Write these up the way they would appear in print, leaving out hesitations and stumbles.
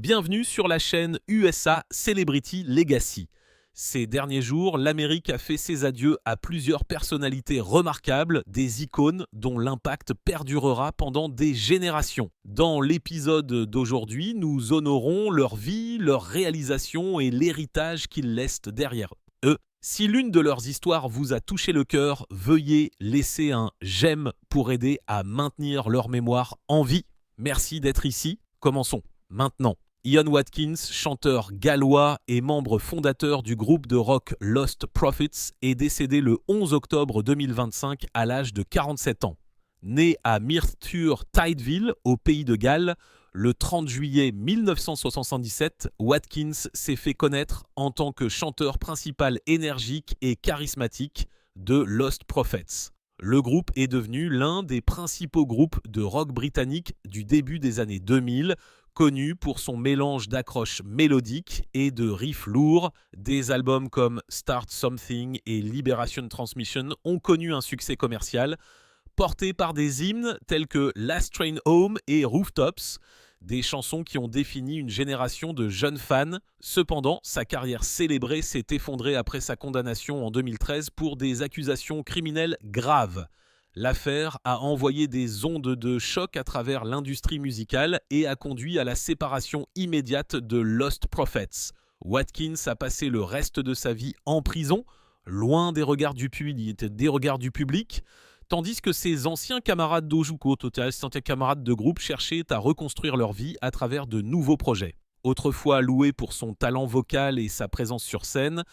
Bienvenue sur la chaîne USA Celebrity Legacy. Ces derniers jours, l'Amérique a fait ses adieux à plusieurs personnalités remarquables, des icônes dont l'impact perdurera pendant des générations. Dans l'épisode d'aujourd'hui, nous honorons leur vie, leurs réalisations et l'héritage qu'ils laissent derrière eux. Si l'une de leurs histoires vous a touché le cœur, veuillez laisser un j'aime pour aider à maintenir leur mémoire en vie. Merci d'être ici. Commençons maintenant. Ian Watkins, chanteur gallois et membre fondateur du groupe de rock Lost Prophets, est décédé le 11 octobre 2025 à l'âge de 47 ans. Né à Merthyr Tydfil, au pays de Galles, le 30 juillet 1977, Watkins s'est fait connaître en tant que chanteur principal énergique et charismatique de Lost Prophets. Le groupe est devenu l'un des principaux groupes de rock britannique du début des années 2000, connu pour son mélange d'accroches mélodiques et de riffs lourds. Des albums comme Start Something et Liberation Transmission ont connu un succès commercial, portés par des hymnes tels que Last Train Home et Rooftops, des chansons qui ont défini une génération de jeunes fans. Cependant, sa carrière célébrée s'est effondrée après sa condamnation en 2013 pour des accusations criminelles graves. L'affaire a envoyé des ondes de choc à travers l'industrie musicale et a conduit à la séparation immédiate de Lost Prophets. Watkins a passé le reste de sa vie en prison, loin des regards du public, tandis que ses anciens camarades d'Ojuko, ses anciens camarades de groupe, cherchaient à reconstruire leur vie à travers de nouveaux projets. Autrefois loué pour son talent vocal et sa présence sur scène,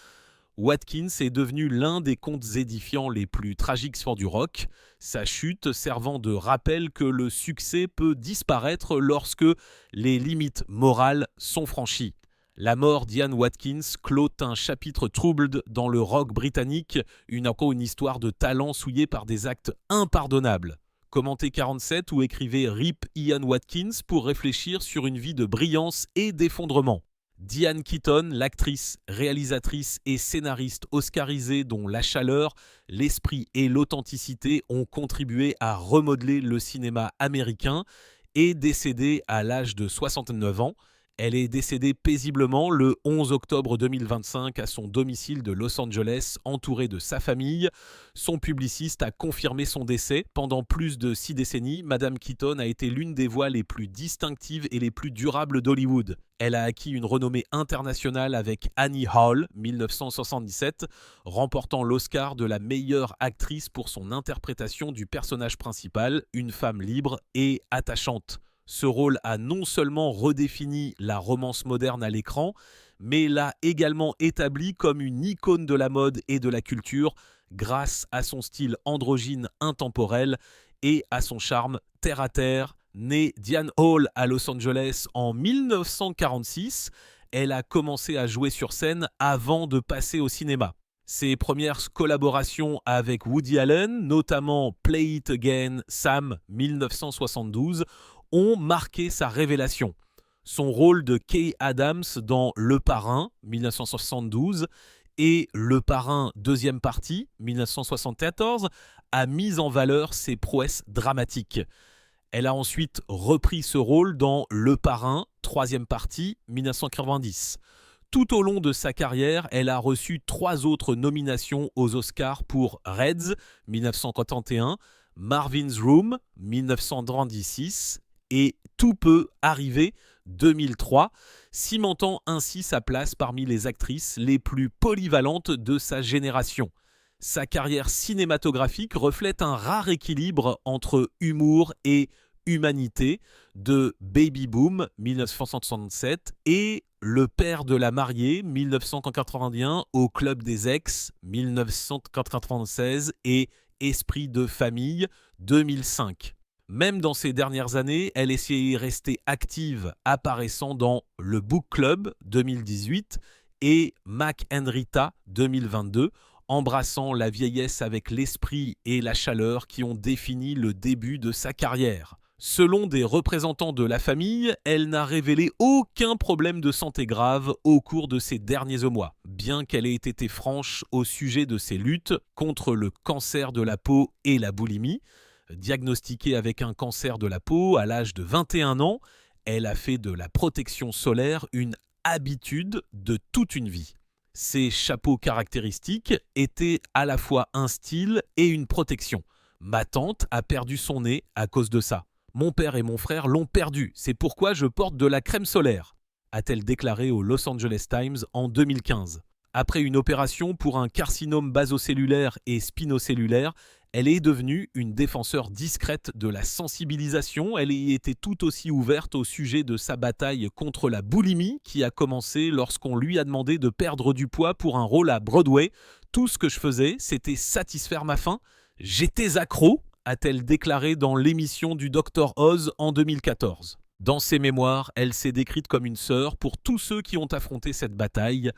Watkins est devenu l'un des contes édifiants les plus tragiques du rock, sa chute servant de rappel que le succès peut disparaître lorsque les limites morales sont franchies. La mort d'Ian Watkins clôt un chapitre troubled dans le rock britannique, une histoire de talent souillé par des actes impardonnables. Commentez 47 ou écrivez RIP Ian Watkins pour réfléchir sur une vie de brillance et d'effondrement. Diane Keaton, l'actrice, réalisatrice et scénariste oscarisée dont la chaleur, l'esprit et l'authenticité ont contribué à remodeler le cinéma américain, est décédée à l'âge de 69 ans. Elle est décédée paisiblement le 11 octobre 2025 à son domicile de Los Angeles, entourée de sa famille. Son publiciste a confirmé son décès. Pendant plus de 6 décennies, Madame Keaton a été l'une des voix les plus distinctives et les plus durables d'Hollywood. Elle a acquis une renommée internationale avec Annie Hall, 1977, remportant l'Oscar de la meilleure actrice pour son interprétation du personnage principal, une femme libre et attachante. Ce rôle a non seulement redéfini la romance moderne à l'écran, mais l'a également établie comme une icône de la mode et de la culture grâce à son style androgyne intemporel et à son charme terre-à-terre. Née Diane Hall à Los Angeles en 1946, elle a commencé à jouer sur scène avant de passer au cinéma. Ses premières collaborations avec Woody Allen, notamment Play It Again, Sam, 1972, ont marqué sa révélation. Son rôle de Kay Adams dans Le Parrain, 1972, et Le Parrain, deuxième partie, 1974, a mis en valeur ses prouesses dramatiques. Elle a ensuite repris ce rôle dans Le Parrain, troisième partie, 1990. Tout au long de sa carrière, elle a reçu 3 autres nominations aux Oscars pour Reds, 1941, Marvin's Room, 1996, et Tout peut arriver, 2003, cimentant ainsi sa place parmi les actrices les plus polyvalentes de sa génération. Sa carrière cinématographique reflète un rare équilibre entre humour et humanité, de Baby Boom, 1967, et Le père de la mariée, 1981, Au club des ex, 1996, et Esprit de famille, 2005. Même dans ces dernières années, elle est restée active, apparaissant dans Le Book Club 2018 et Mac and Rita 2022, embrassant la vieillesse avec l'esprit et la chaleur qui ont défini le début de sa carrière. Selon des représentants de la famille, elle n'a révélé aucun problème de santé grave au cours de ces derniers mois, bien qu'elle ait été franche au sujet de ses luttes contre le cancer de la peau et la boulimie. Diagnostiquée avec un cancer de la peau à l'âge de 21 ans, Elle a fait de la protection solaire une habitude de toute une vie. Ses chapeaux caractéristiques étaient à la fois un style et une protection. Ma tante a perdu son nez à cause de ça. Mon père et mon frère l'ont perdu, c'est pourquoi je porte de la crème solaire, a-t-elle déclaré au Los Angeles Times en 2015. Après une opération pour un carcinome basocellulaire et spinocellulaire, elle est devenue une défenseur discrète de la sensibilisation. Elle y était tout aussi ouverte au sujet de sa bataille contre la boulimie qui a commencé lorsqu'on lui a demandé de perdre du poids pour un rôle à Broadway. Tout ce que je faisais, c'était satisfaire ma faim. J'étais accro, a-t-elle déclaré dans l'émission du Dr Oz en 2014. Dans ses mémoires, elle s'est décrite comme une sœur pour tous ceux qui ont affronté cette bataille,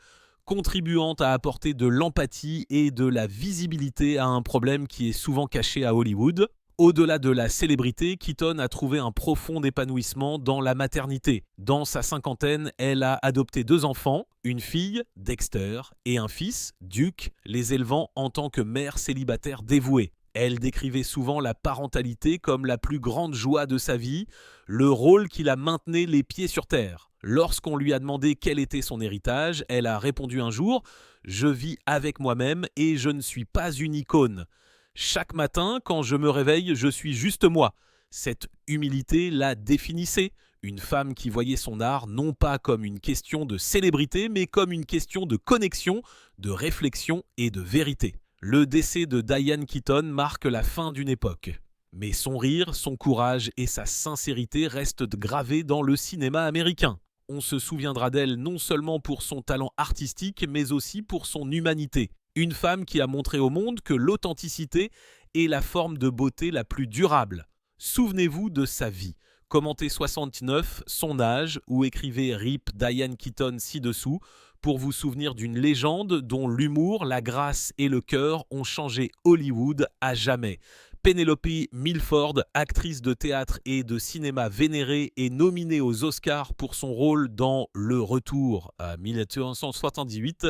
contribuant à apporter de l'empathie et de la visibilité à un problème qui est souvent caché à Hollywood. Au-delà de la célébrité, Keaton a trouvé un profond épanouissement dans la maternité. Dans sa cinquantaine, elle a adopté 2 enfants, une fille, Dexter, et un fils, Duke, les élevant en tant que mère célibataire dévouée. Elle décrivait souvent la parentalité comme la plus grande joie de sa vie, le rôle qui la maintenait les pieds sur terre. Lorsqu'on lui a demandé quel était son héritage, elle a répondu un jour « Je vis avec moi-même et je ne suis pas une icône. Chaque matin, quand je me réveille, je suis juste moi. » Cette humilité la définissait. Une femme qui voyait son art non pas comme une question de célébrité, mais comme une question de connexion, de réflexion et de vérité. Le décès de Diane Keaton marque la fin d'une époque. Mais son rire, son courage et sa sincérité restent gravés dans le cinéma américain. On se souviendra d'elle non seulement pour son talent artistique, mais aussi pour son humanité. Une femme qui a montré au monde que l'authenticité est la forme de beauté la plus durable. Souvenez-vous de sa vie. Commentez 69, son âge, ou écrivez RIP Diane Keaton ci-dessous, pour vous souvenir d'une légende dont l'humour, la grâce et le cœur ont changé Hollywood à jamais. Penelope Milford, actrice de théâtre et de cinéma vénérée, est nominée aux Oscars pour son rôle dans Le Retour à 1978,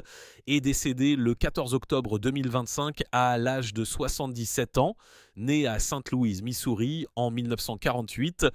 est décédée le 14 octobre 2025 à l'âge de 77 ans. Née à Saint Louis, Missouri, en 1948,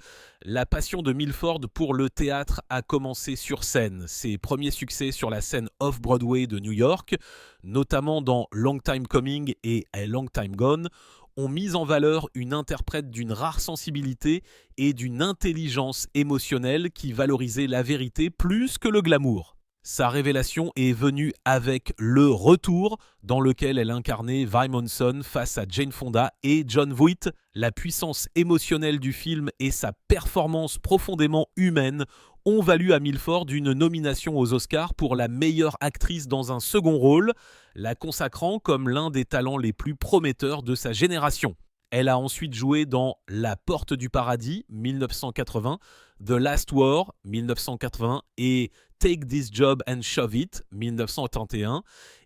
la passion de Milford pour le théâtre a commencé sur scène. Ses premiers succès sur la scène off-Broadway de New York, notamment dans Long Time Coming et A Long Time Gone, ont mis en valeur une interprète d'une rare sensibilité et d'une intelligence émotionnelle qui valorisait la vérité plus que le glamour. Sa révélation est venue avec Le Retour, dans lequel elle incarnait Vi Monson face à Jane Fonda et Jon Voight. La puissance émotionnelle du film et sa performance profondément humaine ont valu à Milford une nomination aux Oscars pour la meilleure actrice dans un second rôle, la consacrant comme l'un des talents les plus prometteurs de sa génération. Elle a ensuite joué dans La Porte du Paradis, 1980, The Last War, 1980, et Take This Job and Shove It, 1981,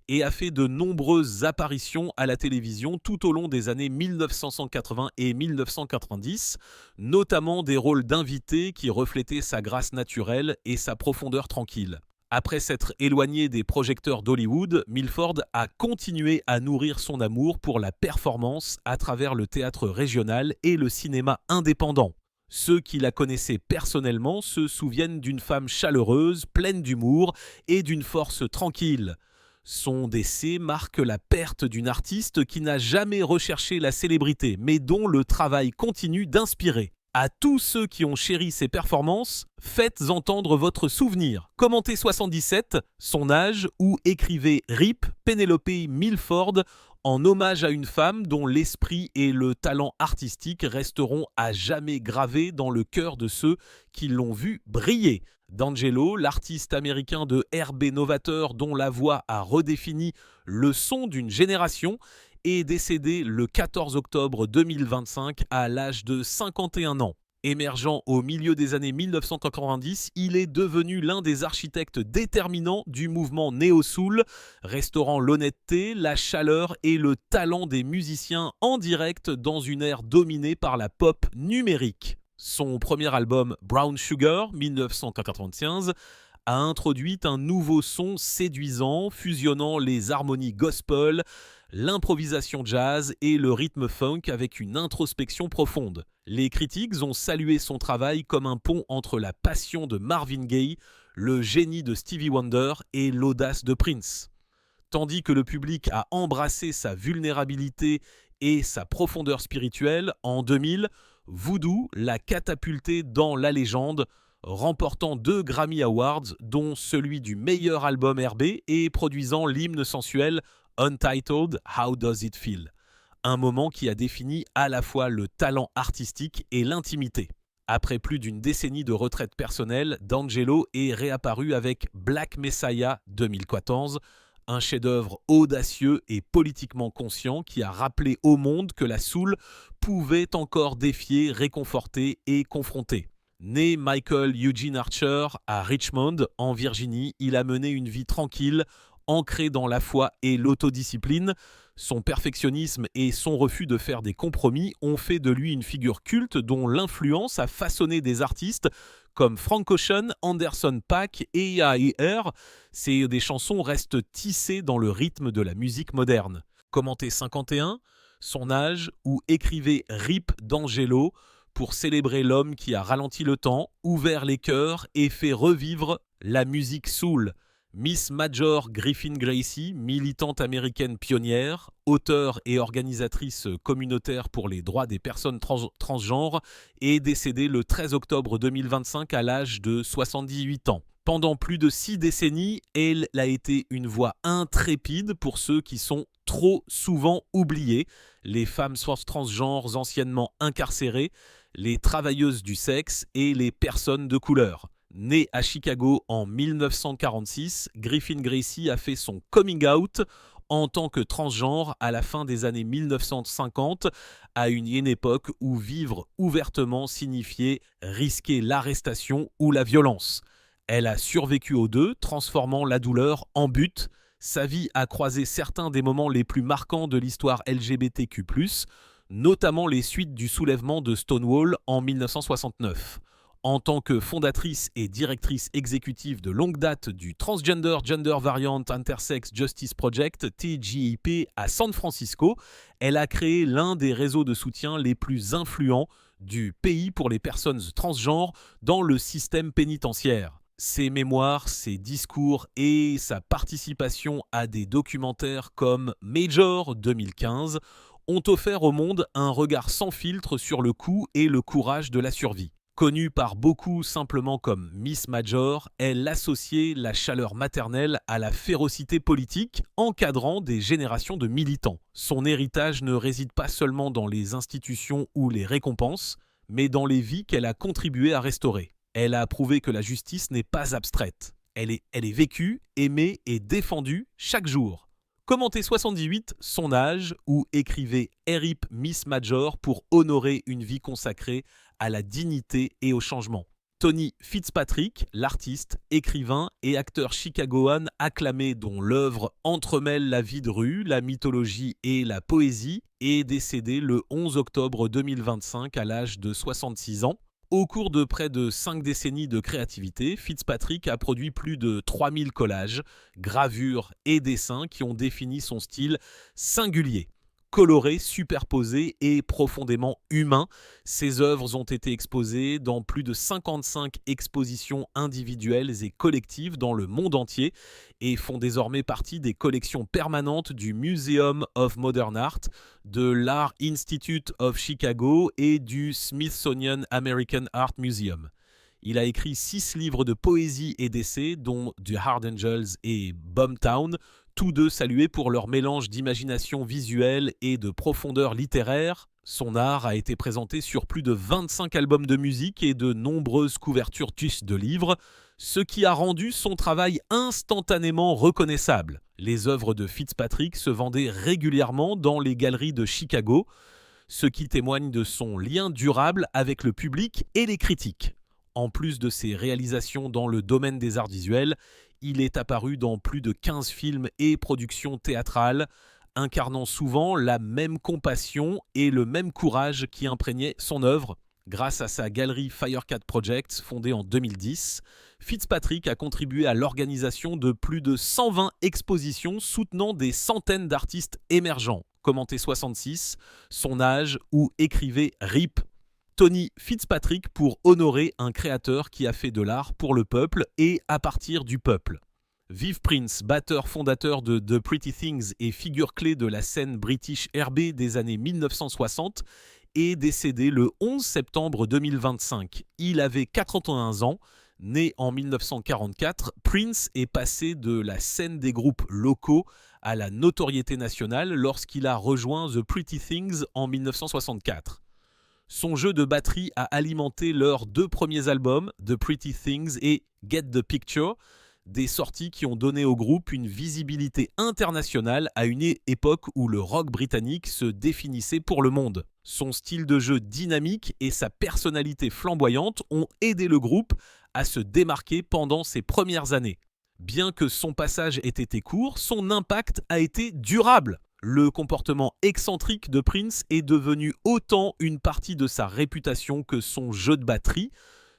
et a fait de nombreuses apparitions à la télévision tout au long des années 1980 et 1990, notamment des rôles d'invités qui reflétaient sa grâce naturelle et sa profondeur tranquille. Après s'être éloignée des projecteurs d'Hollywood, Milford a continué à nourrir son amour pour la performance à travers le théâtre régional et le cinéma indépendant. Ceux qui la connaissaient personnellement se souviennent d'une femme chaleureuse, pleine d'humour et d'une force tranquille. Son décès marque la perte d'une artiste qui n'a jamais recherché la célébrité, mais dont le travail continue d'inspirer. À tous ceux qui ont chéri ses performances, faites entendre votre souvenir. Commentez 77, son âge, ou écrivez RIP Penelope Milford en hommage à une femme dont l'esprit et le talent artistique resteront à jamais gravés dans le cœur de ceux qui l'ont vu briller. D'Angelo, l'artiste américain de R&B novateur dont la voix a redéfini le son d'une génération, est décédé le 14 octobre 2025 à l'âge de 51 ans. Émergeant au milieu des années 1990, il est devenu l'un des architectes déterminants du mouvement néo-soul, restaurant l'honnêteté, la chaleur et le talent des musiciens en direct dans une ère dominée par la pop numérique. Son premier album Brown Sugar, 1995, a introduit un nouveau son séduisant, fusionnant les harmonies gospel, l'improvisation jazz et le rythme funk avec une introspection profonde. Les critiques ont salué son travail comme un pont entre la passion de Marvin Gaye, le génie de Stevie Wonder et l'audace de Prince. Tandis que le public a embrassé sa vulnérabilité et sa profondeur spirituelle, en 2000, Voodoo l'a catapulté dans la légende, remportant 2 Grammy Awards, dont celui du meilleur album R&B et produisant l'hymne sensuel Untitled How Does It Feel, un moment qui a défini à la fois le talent artistique et l'intimité. Après plus d'une décennie de retraite personnelle, D'Angelo est réapparu avec Black Messiah 2014, un chef-d'œuvre audacieux et politiquement conscient qui a rappelé au monde que la soul pouvait encore défier, réconforter et confronter. Né Michael Eugene Archer à Richmond, en Virginie, il a mené une vie tranquille, ancrée dans la foi et l'autodiscipline. Son perfectionnisme et son refus de faire des compromis ont fait de lui une figure culte dont l'influence a façonné des artistes comme Frank Ocean, Anderson .Paak et A.I.R. Des chansons restent tissées dans le rythme de la musique moderne. Commenté 51, son âge, où écrivait Rip D'Angelo pour célébrer l'homme qui a ralenti le temps, ouvert les cœurs et fait revivre la musique soul. Miss Major Griffin Gracie, militante américaine pionnière, auteure et organisatrice communautaire pour les droits des personnes transgenres, est décédée le 13 octobre 2025 à l'âge de 78 ans. Pendant plus de 6 décennies, elle a été une voix intrépide pour ceux qui sont trop souvent oubliés, les femmes transgenres anciennement incarcérées, les travailleuses du sexe et les personnes de couleur. Née à Chicago en 1946, Griffin Gracie a fait son coming out en tant que transgenre à la fin des années 1950, à une époque où vivre ouvertement signifiait risquer l'arrestation ou la violence. Elle a survécu aux deux, transformant la douleur en but. Sa vie a croisé certains des moments les plus marquants de l'histoire LGBTQ+, notamment les suites du soulèvement de Stonewall en 1969. En tant que fondatrice et directrice exécutive de longue date du Transgender Gender Variant Intersex Justice Project, TGIP, à San Francisco, elle a créé l'un des réseaux de soutien les plus influents du pays pour les personnes transgenres dans le système pénitentiaire. Ses mémoires, ses discours et sa participation à des documentaires comme Major 2015 ont offert au monde un regard sans filtre sur le coût et le courage de la survie. Connue par beaucoup simplement comme Miss Major, elle associait la chaleur maternelle à la férocité politique, encadrant des générations de militants. Son héritage ne réside pas seulement dans les institutions ou les récompenses, mais dans les vies qu'elle a contribué à restaurer. Elle a prouvé que la justice n'est pas abstraite. Elle est vécue, aimée et défendue chaque jour. Commenté 78, son âge, où écrivait Rip Miss Major pour honorer une vie consacrée à la dignité et au changement. Tony Fitzpatrick, l'artiste, écrivain et acteur chicagoan acclamé dont l'œuvre entremêle la vie de rue, la mythologie et la poésie, est décédé le 11 octobre 2025 à l'âge de 66 ans. Au cours de près de 5 décennies de créativité, Fitzpatrick a produit plus de 3000 collages, gravures et dessins qui ont défini son style singulier. Coloré, superposé et profondément humain, ses œuvres ont été exposées dans plus de 55 expositions individuelles et collectives dans le monde entier et font désormais partie des collections permanentes du Museum of Modern Art, de l'Art Institute of Chicago et du Smithsonian American Art Museum. Il a écrit 6 livres de poésie et d'essais, dont The Hard Angels et Bumtown, tous deux salués pour leur mélange d'imagination visuelle et de profondeur littéraire. Son art a été présenté sur plus de 25 albums de musique et de nombreuses couvertures de livres, ce qui a rendu son travail instantanément reconnaissable. Les œuvres de Fitzpatrick se vendaient régulièrement dans les galeries de Chicago, ce qui témoigne de son lien durable avec le public et les critiques. En plus de ses réalisations dans le domaine des arts visuels, il est apparu dans plus de 15 films et productions théâtrales, incarnant souvent la même compassion et le même courage qui imprégnaient son œuvre. Grâce à sa galerie Firecat Projects, fondée en 2010, Fitzpatrick a contribué à l'organisation de plus de 120 expositions soutenant des centaines d'artistes émergents. Commenté 66, son âge ou écrivait RIP Tony Fitzpatrick pour honorer un créateur qui a fait de l'art pour le peuple et à partir du peuple. Viv Prince, batteur fondateur de The Pretty Things et figure clé de la scène british RB des années 1960, est décédé le 11 septembre 2025. Il avait 81 ans. Né en 1944, Prince est passé de la scène des groupes locaux à la notoriété nationale lorsqu'il a rejoint The Pretty Things en 1964. Son jeu de batterie a alimenté leurs 2 premiers albums, The Pretty Things et Get the Picture, des sorties qui ont donné au groupe une visibilité internationale à une époque où le rock britannique se définissait pour le monde. Son style de jeu dynamique et sa personnalité flamboyante ont aidé le groupe à se démarquer pendant ses premières années. Bien que son passage ait été court, son impact a été durable. Le comportement excentrique de Prince est devenu autant une partie de sa réputation que son jeu de batterie,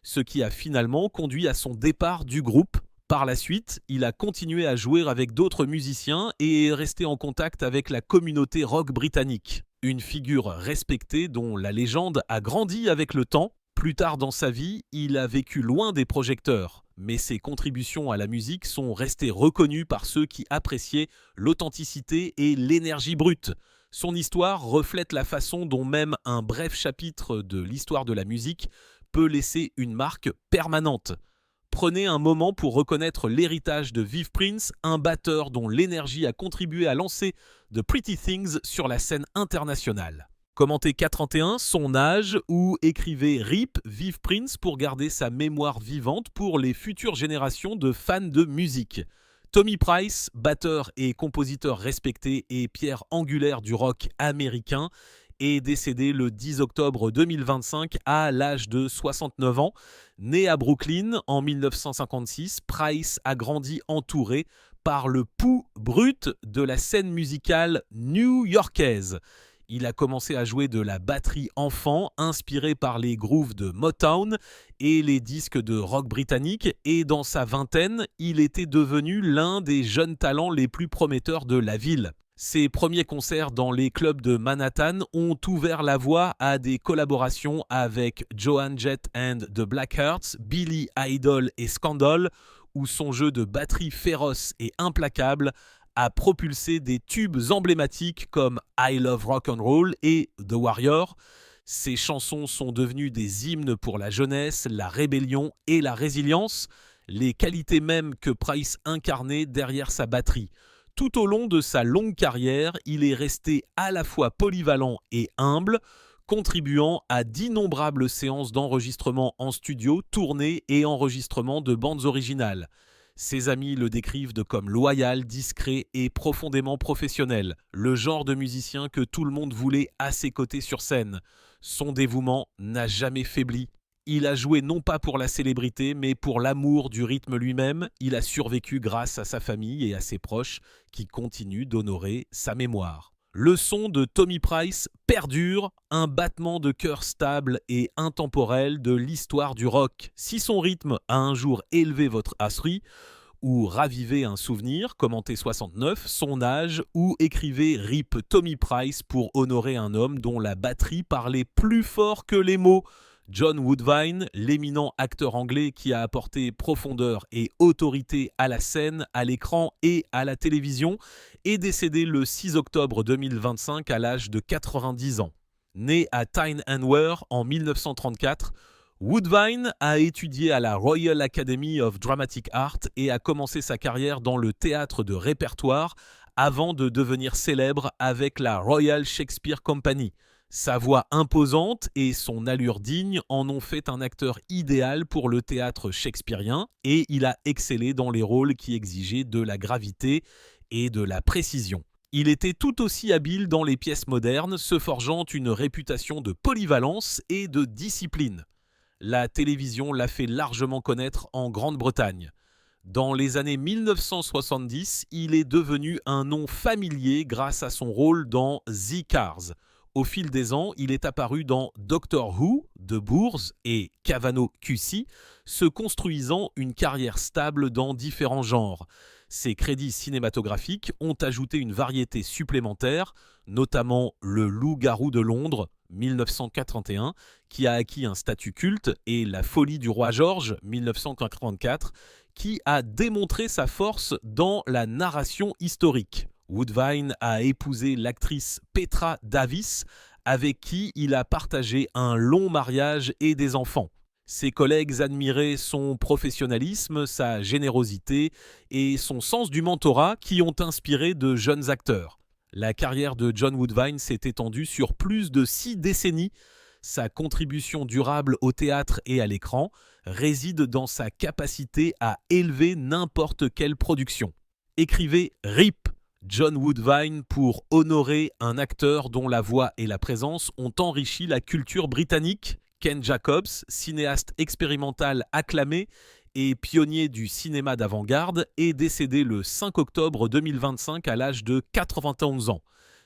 ce qui a finalement conduit à son départ du groupe. Par la suite, il a continué à jouer avec d'autres musiciens et est resté en contact avec la communauté rock britannique. Une figure respectée dont la légende a grandi avec le temps. Plus tard dans sa vie, il a vécu loin des projecteurs, mais ses contributions à la musique sont restées reconnues par ceux qui appréciaient l'authenticité et l'énergie brute. Son histoire reflète la façon dont même un bref chapitre de l'histoire de la musique peut laisser une marque permanente. Prenez un moment pour reconnaître l'héritage de Viv Prince, un batteur dont l'énergie a contribué à lancer The Pretty Things sur la scène internationale. Commenté 431, son âge ou écrivait RIP Viv Prince pour garder sa mémoire vivante pour les futures générations de fans de musique. Tommy Price, batteur et compositeur respecté et pierre angulaire du rock américain, est décédé le 10 octobre 2025 à l'âge de 69 ans. Né à Brooklyn en 1956, Price a grandi entouré par le pouls brut de la scène musicale new-yorkaise. Il a commencé à jouer de la batterie enfant, inspiré par les grooves de Motown et les disques de rock britannique, et dans sa vingtaine, il était devenu l'un des jeunes talents les plus prometteurs de la ville. Ses premiers concerts dans les clubs de Manhattan ont ouvert la voie à des collaborations avec Joan Jett and the Blackhearts, Billy Idol et Scandal, où son jeu de batterie féroce et implacable a propulsé des tubes emblématiques comme I Love Rock and Roll et The Warrior. Ces chansons sont devenues des hymnes pour la jeunesse, la rébellion et la résilience, les qualités mêmes que Price incarnait derrière sa batterie. Tout au long de sa longue carrière, il est resté à la fois polyvalent et humble, contribuant à d'innombrables séances d'enregistrement en studio, tournées et enregistrements de bandes originales. Ses amis le décrivent comme loyal, discret et profondément professionnel, le genre de musicien que tout le monde voulait à ses côtés sur scène. Son dévouement n'a jamais faibli. Il a joué non pas pour la célébrité, mais pour l'amour du rythme lui-même. Il a survécu grâce à sa famille et à ses proches qui continuent d'honorer sa mémoire. Le son de Tommy Price perdure, un battement de cœur stable et intemporel de l'histoire du rock. Si son rythme a un jour élevé votre asri ou ravivé un souvenir, commentez 69, son âge ou écrivez RIP Tommy Price pour honorer un homme dont la batterie parlait plus fort que les mots. John Woodvine, l'éminent acteur anglais qui a apporté profondeur et autorité à la scène, à l'écran et à la télévision, est décédé le 6 octobre 2025 à l'âge de 90 ans. Né à Tyne and Wear en 1934, Woodvine a étudié à la Royal Academy of Dramatic Art et a commencé sa carrière dans le théâtre de répertoire avant de devenir célèbre avec la Royal Shakespeare Company. Sa voix imposante et son allure digne en ont fait un acteur idéal pour le théâtre shakespearien et il a excellé dans les rôles qui exigeaient de la gravité et de la précision. Il était tout aussi habile dans les pièces modernes, se forgeant une réputation de polyvalence et de discipline. La télévision l'a fait largement connaître en Grande-Bretagne. Dans les années 1970, il est devenu un nom familier grâce à son rôle dans The Cars. Au fil des ans, il est apparu dans Doctor Who de Bours et Cavano QC, se construisant une carrière stable dans différents genres. Ses crédits cinématographiques ont ajouté une variété supplémentaire, notamment Le Loup-garou de Londres, 1981, qui a acquis un statut culte, et La folie du roi George, 1984, qui a démontré sa force dans la narration historique. Woodvine a épousé l'actrice Petra Davis, avec qui il a partagé un long mariage et des enfants. Ses collègues admiraient son professionnalisme, sa générosité et son sens du mentorat qui ont inspiré de jeunes acteurs. La carrière de John Woodvine s'est étendue sur plus de 6 décennies. Sa contribution durable au théâtre et à l'écran réside dans sa capacité à élever n'importe quelle production. Écrivez RIP John Woodvine pour honorer un acteur dont la voix et la présence ont enrichi la culture britannique. Ken Jacobs, cinéaste expérimental acclamé et pionnier du cinéma d'avant-garde, est décédé le 5 octobre 2025 à l'âge de 91 ans.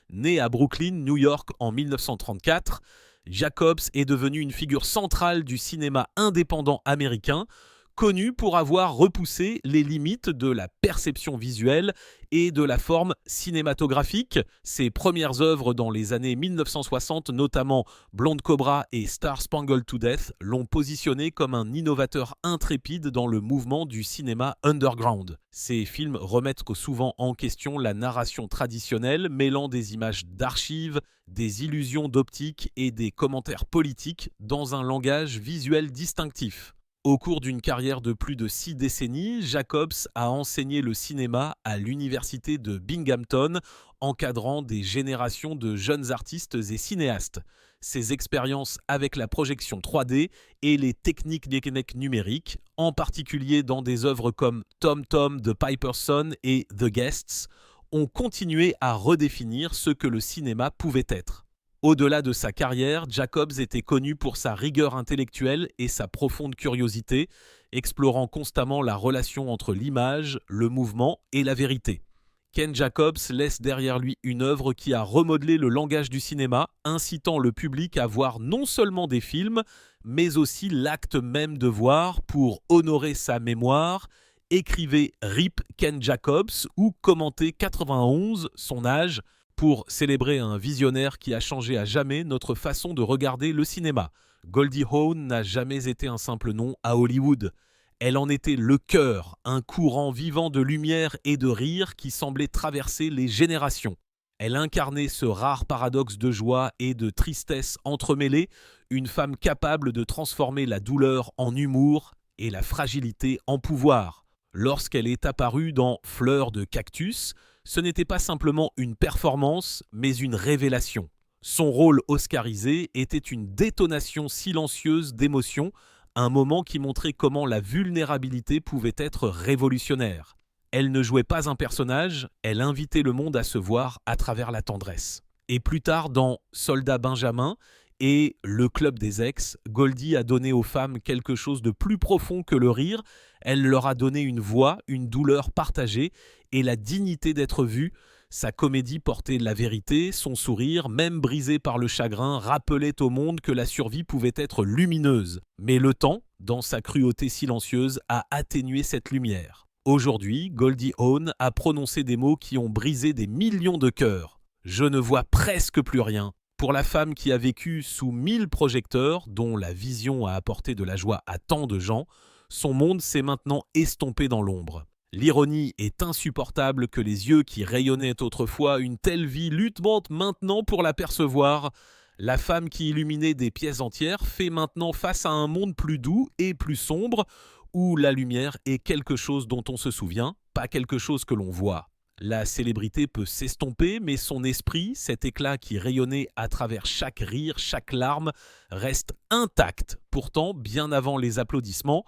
Né à Brooklyn, New York en 1934, Jacobs est devenu une figure centrale du cinéma indépendant américain, connu pour avoir repoussé les limites de la perception visuelle et de la forme cinématographique. Ses premières œuvres dans les années 1960, notamment Blonde Cobra et Star Spangled to Death, l'ont positionné comme un innovateur intrépide dans le mouvement du cinéma underground. Ces films remettent souvent en question la narration traditionnelle, mêlant des images d'archives, des illusions d'optique et des commentaires politiques dans un langage visuel distinctif. Au cours d'une carrière de plus de 6 décennies, Jacobs a enseigné le cinéma à l'université de Binghamton, encadrant des générations de jeunes artistes et cinéastes. Ses expériences avec la projection 3D et les techniques numériques, en particulier dans des œuvres comme Tom Tom de Piper's Son et The Guests, ont continué à redéfinir ce que le cinéma pouvait être. Au-delà de sa carrière, Jacobs était connu pour sa rigueur intellectuelle et sa profonde curiosité, explorant constamment la relation entre l'image, le mouvement et la vérité. Ken Jacobs laisse derrière lui une œuvre qui a remodelé le langage du cinéma, incitant le public à voir non seulement des films, mais aussi l'acte même de voir pour honorer sa mémoire. Écrivez RIP Ken Jacobs ou commentez 91, son âge, pour célébrer un visionnaire qui a changé à jamais notre façon de regarder le cinéma. Goldie Hawn n'a jamais été un simple nom à Hollywood. Elle en était le cœur, un courant vivant de lumière et de rire qui semblait traverser les générations. Elle incarnait ce rare paradoxe de joie et de tristesse entremêlés, une femme capable de transformer la douleur en humour et la fragilité en pouvoir. Lorsqu'elle est apparue dans Fleurs de cactus, ce n'était pas simplement une performance, mais une révélation. Son rôle oscarisé était une détonation silencieuse d'émotions, un moment qui montrait comment la vulnérabilité pouvait être révolutionnaire. Elle ne jouait pas un personnage, elle invitait le monde à se voir à travers la tendresse. Et plus tard, dans Soldat Benjamin et Le Club des Ex, Goldie a donné aux femmes quelque chose de plus profond que le rire. Elle leur a donné une voix, une douleur partagée et la dignité d'être vue. Sa comédie portait la vérité, son sourire, même brisé par le chagrin, rappelait au monde que la survie pouvait être lumineuse. Mais le temps, dans sa cruauté silencieuse, a atténué cette lumière. Aujourd'hui, Goldie Hawn a prononcé des mots qui ont brisé des millions de cœurs. « Je ne vois presque plus rien ». Pour la femme qui a vécu sous 1000 projecteurs, dont la vision a apporté de la joie à tant de gens, son monde s'est maintenant estompé dans l'ombre. L'ironie est insupportable que les yeux qui rayonnaient autrefois une telle vie luttent maintenant pour l'apercevoir. La femme qui illuminait des pièces entières fait maintenant face à un monde plus doux et plus sombre, où la lumière est quelque chose dont on se souvient, pas quelque chose que l'on voit. La célébrité peut s'estomper, mais son esprit, cet éclat qui rayonnait à travers chaque rire, chaque larme, reste intact. Pourtant, bien avant les applaudissements,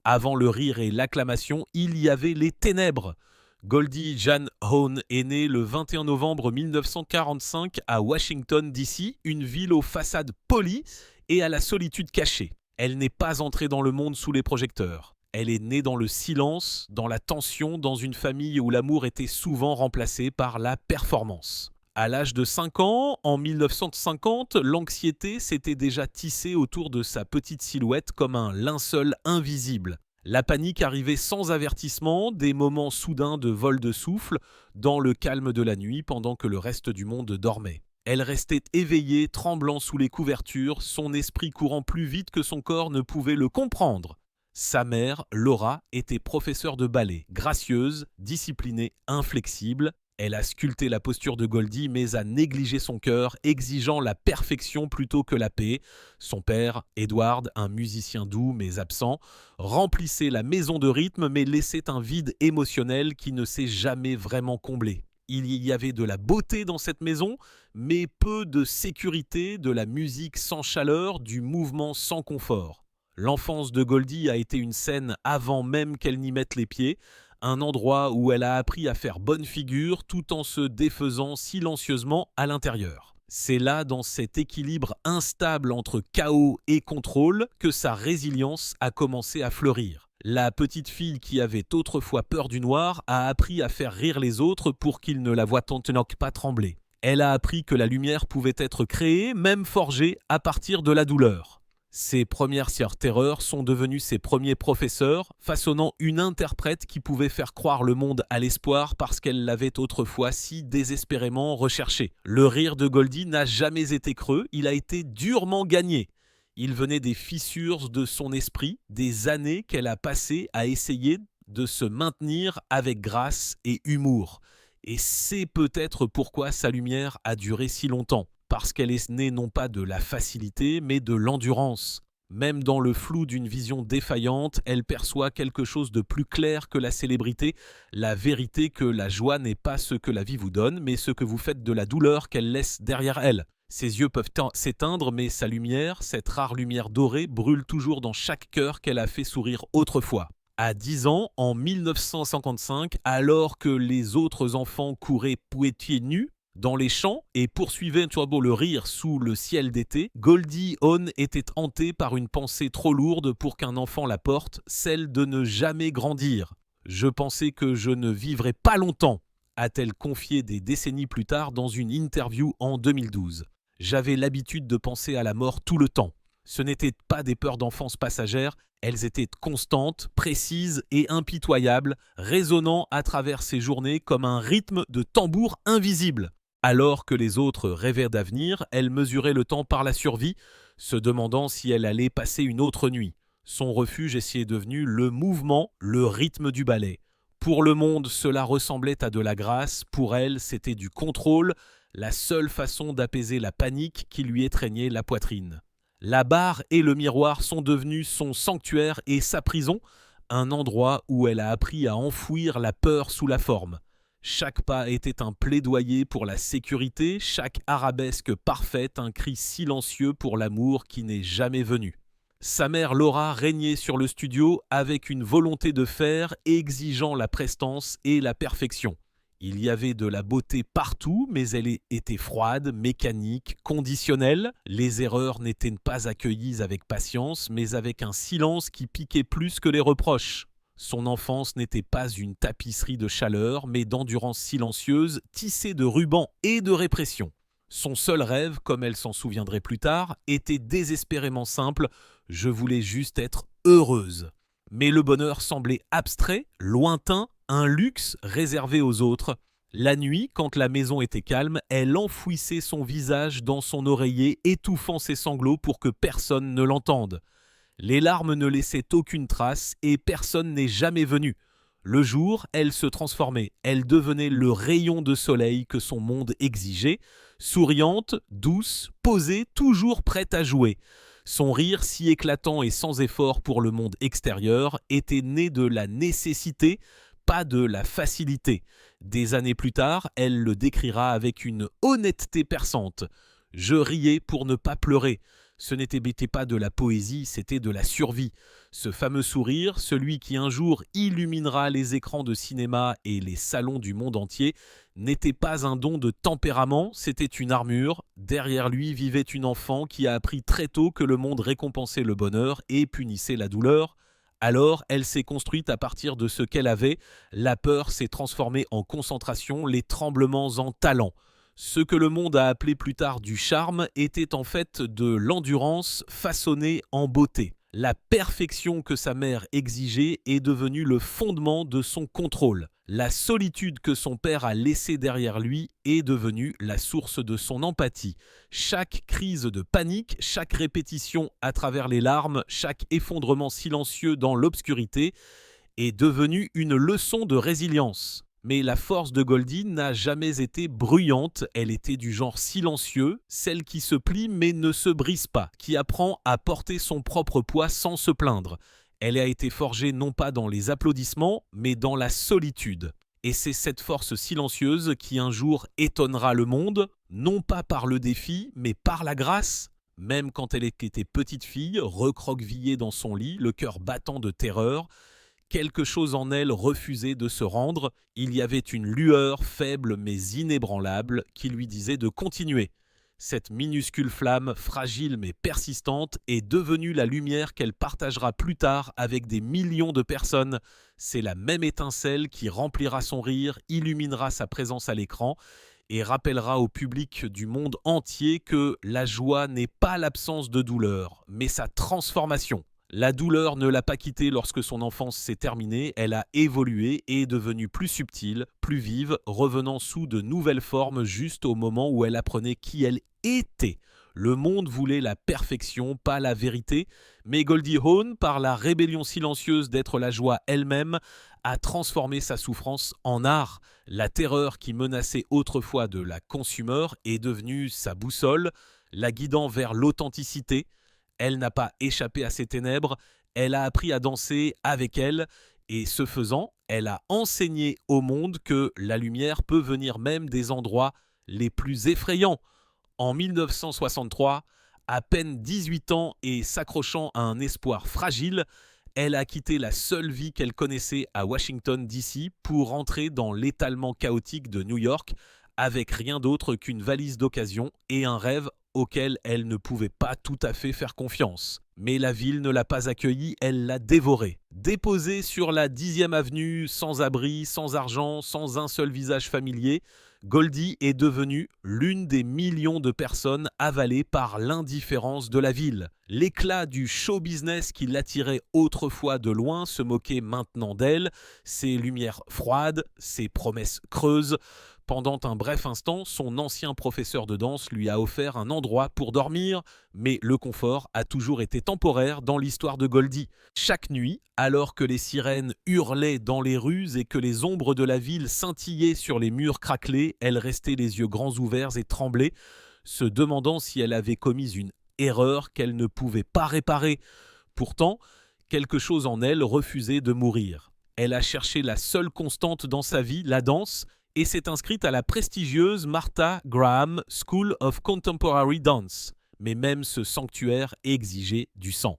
avant le rire et l'acclamation, il y avait les ténèbres. Goldie Jane Hawn est née le 21 novembre 1945 à Washington, D.C., une ville aux façades polies et à la solitude cachée. Elle n'est pas entrée dans le monde sous les projecteurs. Elle est née dans le silence, dans la tension, dans une famille où l'amour était souvent remplacé par la performance. À l'âge de 5 ans, en 1950, l'anxiété s'était déjà tissée autour de sa petite silhouette comme un linceul invisible. La panique arrivait sans avertissement, des moments soudains de vol de souffle, dans le calme de la nuit pendant que le reste du monde dormait. Elle restait éveillée, tremblant sous les couvertures, son esprit courant plus vite que son corps ne pouvait le comprendre. Sa mère, Laura, était professeure de ballet, gracieuse, disciplinée, inflexible. Elle a sculpté la posture de Goldie mais a négligé son cœur, exigeant la perfection plutôt que la paix. Son père, Edward, un musicien doux mais absent, remplissait la maison de rythme mais laissait un vide émotionnel qui ne s'est jamais vraiment comblé. Il y avait de la beauté dans cette maison, mais peu de sécurité, de la musique sans chaleur, du mouvement sans confort. L'enfance de Goldie a été une scène avant même qu'elle n'y mette les pieds, un endroit où elle a appris à faire bonne figure tout en se défaisant silencieusement à l'intérieur. C'est là, dans cet équilibre instable entre chaos et contrôle, que sa résilience a commencé à fleurir. La petite fille qui avait autrefois peur du noir a appris à faire rire les autres pour qu'ils ne la voient pas trembler. Elle a appris que la lumière pouvait être créée, même forgée, à partir de la douleur. Ses premières terreurs sont devenues ses premiers professeurs, façonnant une interprète qui pouvait faire croire le monde à l'espoir parce qu'elle l'avait autrefois si désespérément recherché. Le rire de Goldie n'a jamais été creux, il a été durement gagné. Il venait des fissures de son esprit, des années qu'elle a passées à essayer de se maintenir avec grâce et humour. Et c'est peut-être pourquoi sa lumière a duré si longtemps. Parce qu'elle est née non pas de la facilité, mais de l'endurance. Même dans le flou d'une vision défaillante, elle perçoit quelque chose de plus clair que la célébrité, la vérité que la joie n'est pas ce que la vie vous donne, mais ce que vous faites de la douleur qu'elle laisse derrière elle. Ses yeux peuvent s'éteindre, mais sa lumière, cette rare lumière dorée, brûle toujours dans chaque cœur qu'elle a fait sourire autrefois. À 10 ans, en 1955, alors que les autres enfants couraient pieds nus, dans les champs et poursuivait le rire sous le ciel d'été, Goldie Hawn était hantée par une pensée trop lourde pour qu'un enfant la porte, celle de ne jamais grandir. « Je pensais que je ne vivrais pas longtemps », a-t-elle confié des décennies plus tard dans une interview en 2012. « J'avais l'habitude de penser à la mort tout le temps. Ce n'étaient pas des peurs d'enfance passagères, elles étaient constantes, précises et impitoyables, résonnant à travers ces journées comme un rythme de tambour invisible. » Alors que les autres rêvaient d'avenir, elle mesurait le temps par la survie, se demandant si elle allait passer une autre nuit. Son refuge est devenu le mouvement, le rythme du ballet. Pour le monde, cela ressemblait à de la grâce, pour elle, c'était du contrôle, la seule façon d'apaiser la panique qui lui étreignait la poitrine. La barre et le miroir sont devenus son sanctuaire et sa prison, un endroit où elle a appris à enfouir la peur sous la forme. Chaque pas était un plaidoyer pour la sécurité, chaque arabesque parfaite un cri silencieux pour l'amour qui n'est jamais venu. Sa mère Laura régnait sur le studio avec une volonté de faire, exigeant la prestance et la perfection. Il y avait de la beauté partout, mais elle était froide, mécanique, conditionnelle. Les erreurs n'étaient pas accueillies avec patience, mais avec un silence qui piquait plus que les reproches. Son enfance n'était pas une tapisserie de chaleur, mais d'endurance silencieuse, tissée de rubans et de répression. Son seul rêve, comme elle s'en souviendrait plus tard, était désespérément simple « Je voulais juste être heureuse ». Mais le bonheur semblait abstrait, lointain, un luxe réservé aux autres. La nuit, quand la maison était calme, elle enfouissait son visage dans son oreiller, étouffant ses sanglots pour que personne ne l'entende. Les larmes ne laissaient aucune trace et personne n'est jamais venu. Le jour, elle se transformait, elle devenait le rayon de soleil que son monde exigeait, souriante, douce, posée, toujours prête à jouer. Son rire, si éclatant et sans effort pour le monde extérieur, était né de la nécessité, pas de la facilité. Des années plus tard, elle le décrira avec une honnêteté perçante. « Je riais pour ne pas pleurer. Ce n'était pas de la poésie, c'était de la survie. Ce fameux sourire, celui qui un jour illuminera les écrans de cinéma et les salons du monde entier, n'était pas un don de tempérament, c'était une armure. Derrière lui vivait une enfant qui a appris très tôt que le monde récompensait le bonheur et punissait la douleur. Alors, elle s'est construite à partir de ce qu'elle avait. La peur s'est transformée en concentration, les tremblements en talent. Ce que le monde a appelé plus tard du charme était en fait de l'endurance façonnée en beauté. La perfection que sa mère exigeait est devenue le fondement de son contrôle. La solitude que son père a laissée derrière lui est devenue la source de son empathie. Chaque crise de panique, chaque répétition à travers les larmes, chaque effondrement silencieux dans l'obscurité est devenu une leçon de résilience. Mais la force de Goldie n'a jamais été bruyante, elle était du genre silencieux, celle qui se plie mais ne se brise pas, qui apprend à porter son propre poids sans se plaindre. Elle a été forgée non pas dans les applaudissements, mais dans la solitude. Et c'est cette force silencieuse qui un jour étonnera le monde, non pas par le défi, mais par la grâce. Même quand elle était petite fille, recroquevillée dans son lit, le cœur battant de terreur, quelque chose en elle refusait de se rendre, il y avait une lueur faible mais inébranlable qui lui disait de continuer. Cette minuscule flamme, fragile mais persistante, est devenue la lumière qu'elle partagera plus tard avec des millions de personnes. C'est la même étincelle qui remplira son rire, illuminera sa présence à l'écran et rappellera au public du monde entier que la joie n'est pas l'absence de douleur, mais sa transformation. La douleur ne l'a pas quittée lorsque son enfance s'est terminée, elle a évolué et est devenue plus subtile, plus vive, revenant sous de nouvelles formes juste au moment où elle apprenait qui elle était. Le monde voulait la perfection, pas la vérité, mais Goldie Hawn, par la rébellion silencieuse d'être la joie elle-même, a transformé sa souffrance en art. La terreur qui menaçait autrefois de la consumer est devenue sa boussole, la guidant vers l'authenticité. Elle n'a pas échappé à ses ténèbres, elle a appris à danser avec elles, et ce faisant, elle a enseigné au monde que la lumière peut venir même des endroits les plus effrayants. En 1963, à peine 18 ans et s'accrochant à un espoir fragile, elle a quitté la seule vie qu'elle connaissait à Washington DC pour entrer dans l'étalement chaotique de New York avec rien d'autre qu'une valise d'occasion et un rêve auquel elle ne pouvait pas tout à fait faire confiance. Mais la ville ne l'a pas accueillie, elle l'a dévorée. Déposée sur la 10e avenue, sans abri, sans argent, sans un seul visage familier, Goldie est devenue l'une des millions de personnes avalées par l'indifférence de la ville. L'éclat du show business qui l'attirait autrefois de loin se moquait maintenant d'elle, ses lumières froides, ses promesses creuses. Pendant un bref instant, son ancien professeur de danse lui a offert un endroit pour dormir, mais le confort a toujours été temporaire dans l'histoire de Goldie. Chaque nuit, alors que les sirènes hurlaient dans les rues et que les ombres de la ville scintillaient sur les murs craquelés, elle restait les yeux grands ouverts et tremblait, se demandant si elle avait commis une erreur qu'elle ne pouvait pas réparer. Pourtant, quelque chose en elle refusait de mourir. Elle a cherché la seule constante dans sa vie, la danse, et s'est inscrite à la prestigieuse Martha Graham School of Contemporary Dance. Mais même ce sanctuaire exigeait du sang.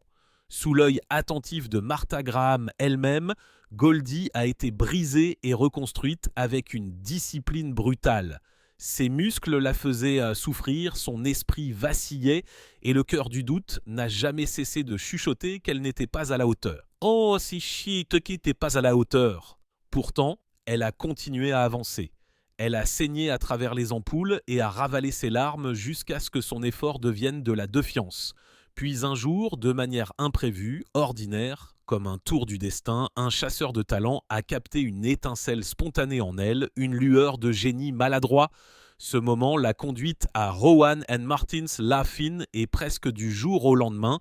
Sous l'œil attentif de Martha Graham elle-même, Goldie a été brisée et reconstruite avec une discipline brutale. Ses muscles la faisaient souffrir, son esprit vacillait et le cœur du doute n'a jamais cessé de chuchoter qu'elle n'était pas à la hauteur. « Oh, si shit, qui t'es pas à la hauteur !» Pourtant, elle a continué à avancer. Elle a saigné à travers les ampoules et a ravalé ses larmes jusqu'à ce que son effort devienne de la défiance. Puis un jour, de manière imprévue, ordinaire, comme un tour du destin, un chasseur de talent a capté une étincelle spontanée en elle, une lueur de génie maladroit. Ce moment l'a conduite à Rowan & Martin's Laugh-In et presque du jour au lendemain,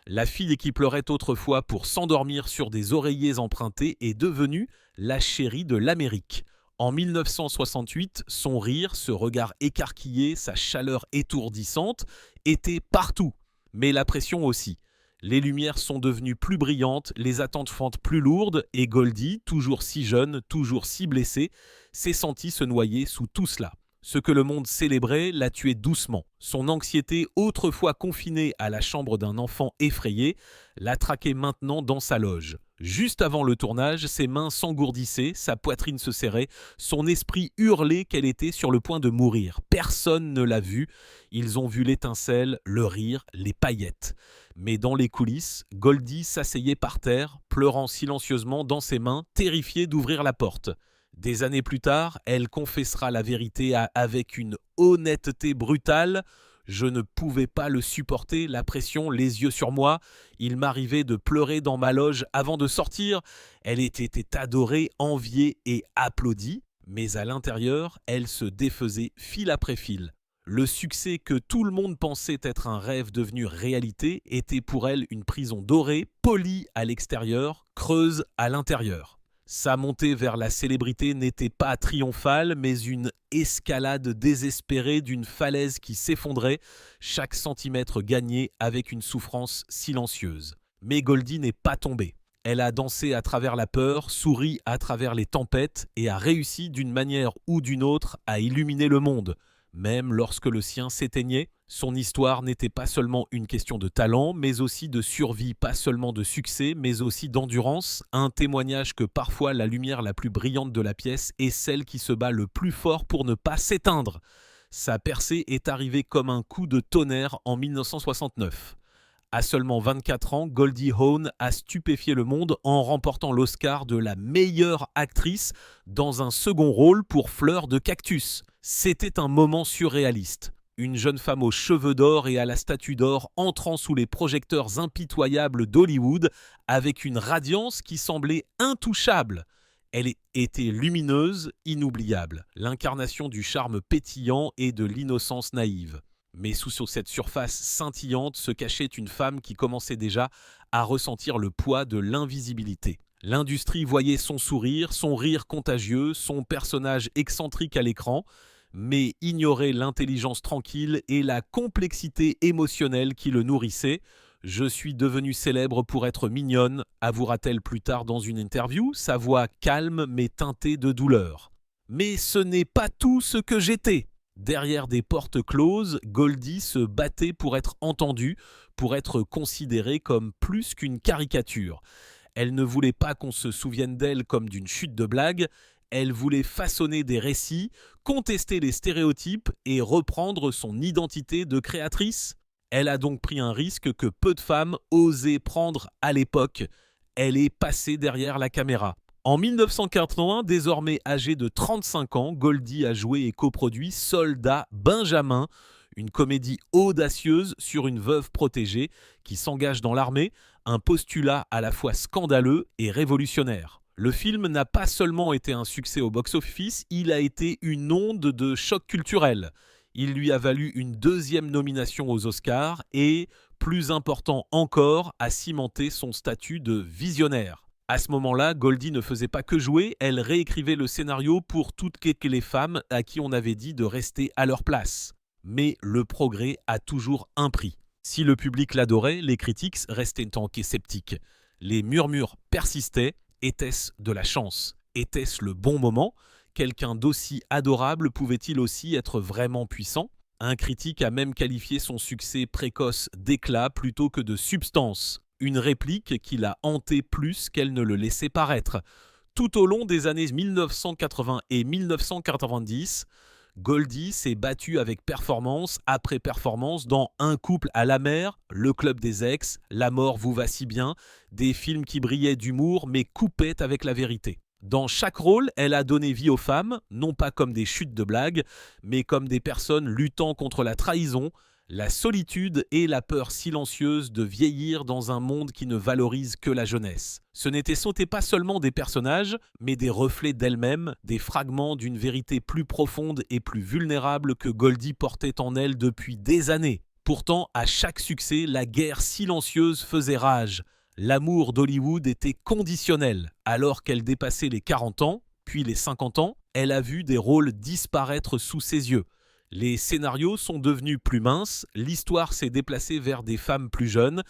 la fille qui pleurait autrefois pour s'endormir sur des oreillers empruntés est devenue la chérie de l'Amérique. En 1968, son rire, ce regard écarquillé, sa chaleur étourdissante étaient partout, mais la pression aussi. Les lumières sont devenues plus brillantes, les attentes plus lourdes et Goldie, toujours si jeune, toujours si blessée, s'est sentie se noyer sous tout cela. Ce que le monde célébrait l'a tué doucement. Son anxiété, autrefois confinée à la chambre d'un enfant effrayé, l'a traquée maintenant dans sa loge. Juste avant le tournage, ses mains s'engourdissaient, sa poitrine se serrait, son esprit hurlait qu'elle était sur le point de mourir. Personne ne l'a vue. Ils ont vu l'étincelle, le rire, les paillettes. Mais dans les coulisses, Goldie s'asseyait par terre, pleurant silencieusement dans ses mains, terrifiée d'ouvrir la porte. Des années plus tard, elle confessera la vérité avec une honnêteté brutale. Je ne pouvais pas le supporter, la pression, les yeux sur moi. Il m'arrivait de pleurer dans ma loge avant de sortir. Elle était adorée, enviée et applaudie. Mais à l'intérieur, elle se défaisait fil après fil. Le succès que tout le monde pensait être un rêve devenu réalité était pour elle une prison dorée, polie à l'extérieur, creuse à l'intérieur. Sa montée vers la célébrité n'était pas triomphale, mais une escalade désespérée d'une falaise qui s'effondrait, chaque centimètre gagné avec une souffrance silencieuse. Mais Goldie n'est pas tombée. Elle a dansé à travers la peur, souri à travers les tempêtes et a réussi d'une manière ou d'une autre à illuminer le monde. Même lorsque le sien s'éteignait, son histoire n'était pas seulement une question de talent, mais aussi de survie, pas seulement de succès, mais aussi d'endurance, un témoignage que parfois la lumière la plus brillante de la pièce est celle qui se bat le plus fort pour ne pas s'éteindre. Sa percée est arrivée comme un coup de tonnerre en 1969. À seulement 24 ans, Goldie Hawn a stupéfié le monde en remportant l'Oscar de la meilleure actrice dans un second rôle pour Fleur de cactus. C'était un moment surréaliste. Une jeune femme aux cheveux d'or et à la statue d'or entrant sous les projecteurs impitoyables d'Hollywood avec une radiance qui semblait intouchable. Elle était lumineuse, inoubliable, l'incarnation du charme pétillant et de l'innocence naïve. Mais sous cette surface scintillante se cachait une femme qui commençait déjà à ressentir le poids de l'invisibilité. L'industrie voyait son sourire, son rire contagieux, son personnage excentrique à l'écran, mais ignorait l'intelligence tranquille et la complexité émotionnelle qui le nourrissait. « Je suis devenue célèbre pour être mignonne », avouera-t-elle plus tard dans une interview, sa voix calme mais teintée de douleur. Mais ce n'est pas tout ce que j'étais. Derrière des portes closes, Goldie se battait pour être entendue, pour être considérée comme plus qu'une caricature. Elle ne voulait pas qu'on se souvienne d'elle comme d'une chute de blague, elle voulait façonner des récits, contester les stéréotypes et reprendre son identité de créatrice. Elle a donc pris un risque que peu de femmes osaient prendre à l'époque. Elle est passée derrière la caméra. En 1981, désormais âgée de 35 ans, Goldie a joué et coproduit Soldat Benjamin, une comédie audacieuse sur une veuve protégée qui s'engage dans l'armée, un postulat à la fois scandaleux et révolutionnaire. Le film n'a pas seulement été un succès au box-office, il a été une onde de choc culturel. Il lui a valu une deuxième nomination aux Oscars et, plus important encore, a cimenté son statut de visionnaire. À ce moment-là, Goldie ne faisait pas que jouer, elle réécrivait le scénario pour toutes les femmes à qui on avait dit de rester à leur place. Mais le progrès a toujours un prix. Si le public l'adorait, les critiques restaient sceptiques. Les murmures persistaient. Était-ce de la chance? Était-ce le bon moment? Quelqu'un d'aussi adorable pouvait-il aussi être vraiment puissant? Un critique a même qualifié son succès précoce d'éclat plutôt que de substance. Une réplique qui l'a hanté plus qu'elle ne le laissait paraître. Tout au long des années 1980 et 1990, Goldie s'est battue avec performance après performance dans Un couple à la mer, Le club des ex, La mort vous va si bien, des films qui brillaient d'humour mais coupaient avec la vérité. Dans chaque rôle, elle a donné vie aux femmes, non pas comme des chutes de blagues, mais comme des personnes luttant contre la trahison, la solitude et la peur silencieuse de vieillir dans un monde qui ne valorise que la jeunesse. Ce n'étaient pas seulement des personnages, mais des reflets d'elle-même, des fragments d'une vérité plus profonde et plus vulnérable que Goldie portait en elle depuis des années. Pourtant, à chaque succès, la guerre silencieuse faisait rage. L'amour d'Hollywood était conditionnel. Alors qu'elle dépassait les 40 ans, puis les 50 ans, elle a vu des rôles disparaître sous ses yeux. Les scénarios sont devenus plus minces, l'histoire s'est déplacée vers des femmes plus jeunes,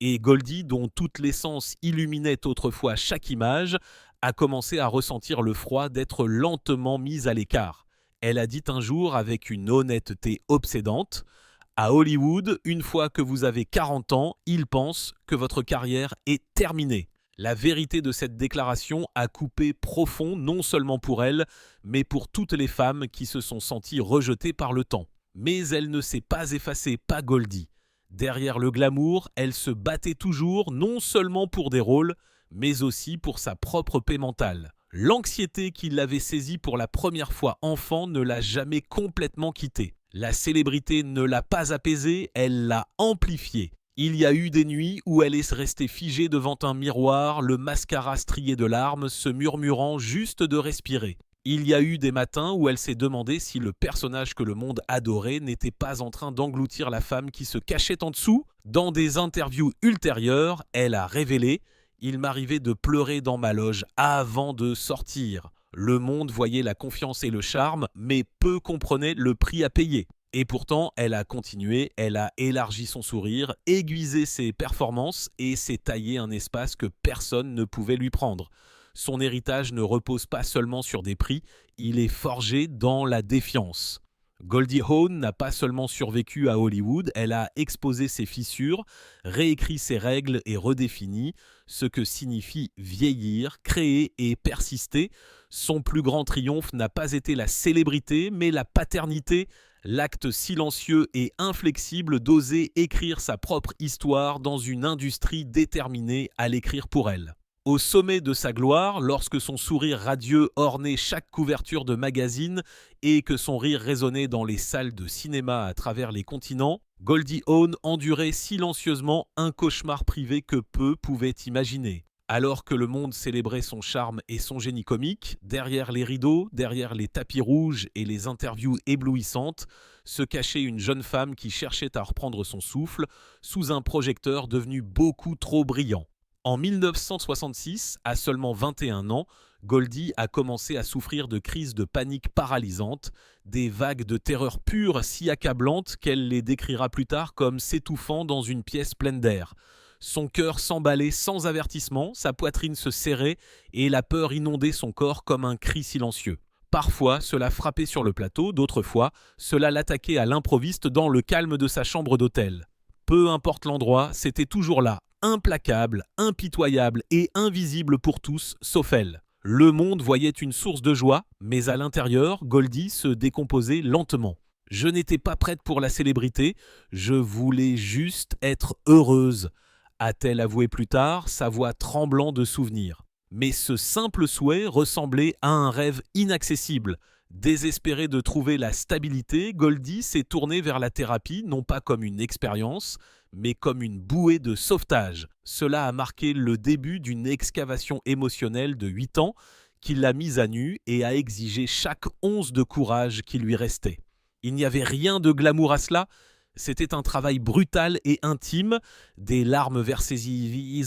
et Goldie, dont toute l'essence illuminait autrefois chaque image, a commencé à ressentir le froid d'être lentement mise à l'écart. Elle a dit un jour avec une honnêteté obsédante: « À Hollywood, une fois que vous avez 40 ans, ils pensent que votre carrière est terminée. » La vérité de cette déclaration a coupé profond non seulement pour elle, mais pour toutes les femmes qui se sont senties rejetées par le temps. Mais elle ne s'est pas effacée, pas Goldie. Derrière le glamour, elle se battait toujours non seulement pour des rôles, mais aussi pour sa propre paix mentale. L'anxiété qui l'avait saisi pour la première fois enfant ne l'a jamais complètement quitté. La célébrité ne l'a pas apaisée, elle l'a amplifiée. Il y a eu des nuits où elle est restée figée devant un miroir, le mascara strié de larmes, se murmurant juste de respirer. Il y a eu des matins où elle s'est demandé si le personnage que le monde adorait n'était pas en train d'engloutir la femme qui se cachait en dessous. Dans des interviews ultérieures, elle a révélé « Il m'arrivait de pleurer dans ma loge avant de sortir ». Le monde voyait la confiance et le charme, mais peu comprenait le prix à payer. Et pourtant, elle a continué, elle a élargi son sourire, aiguisé ses performances et s'est taillé un espace que personne ne pouvait lui prendre. Son héritage ne repose pas seulement sur des prix, il est forgé dans la défiance. Goldie Hawn n'a pas seulement survécu à Hollywood, elle a exposé ses fissures, réécrit ses règles et redéfini ce que signifie vieillir, créer et persister. Son plus grand triomphe n'a pas été la célébrité, mais la paternité, l'acte silencieux et inflexible d'oser écrire sa propre histoire dans une industrie déterminée à l'écrire pour elle. Au sommet de sa gloire, lorsque son sourire radieux ornait chaque couverture de magazine et que son rire résonnait dans les salles de cinéma à travers les continents, Goldie Hawn endurait silencieusement un cauchemar privé que peu pouvaient imaginer. Alors que le monde célébrait son charme et son génie comique, derrière les rideaux, derrière les tapis rouges et les interviews éblouissantes, se cachait une jeune femme qui cherchait à reprendre son souffle sous un projecteur devenu beaucoup trop brillant. En 1966, à seulement 21 ans, Goldie a commencé à souffrir de crises de panique paralysantes, des vagues de terreur pure si accablantes qu'elle les décrira plus tard comme s'étouffant dans une pièce pleine d'air. Son cœur s'emballait sans avertissement, sa poitrine se serrait et la peur inondait son corps comme un cri silencieux. Parfois, cela frappait sur le plateau, d'autres fois, cela l'attaquait à l'improviste dans le calme de sa chambre d'hôtel. Peu importe l'endroit, c'était toujours là, implacable, impitoyable et invisible pour tous, sauf elle. Le monde voyait une source de joie, mais à l'intérieur, Goldie se décomposait lentement. « Je n'étais pas prête pour la célébrité, je voulais juste être heureuse », a-t-elle avoué plus tard, sa voix tremblant de souvenir. Mais ce simple souhait ressemblait à un rêve inaccessible. Désespérée de trouver la stabilité, Goldie s'est tournée vers la thérapie, non pas comme une expérience, mais comme une bouée de sauvetage. Cela a marqué le début d'une excavation émotionnelle de 8 ans qui l'a mise à nu et a exigé chaque once de courage qui lui restait. Il n'y avait rien de glamour à cela, c'était un travail brutal et intime, des larmes versées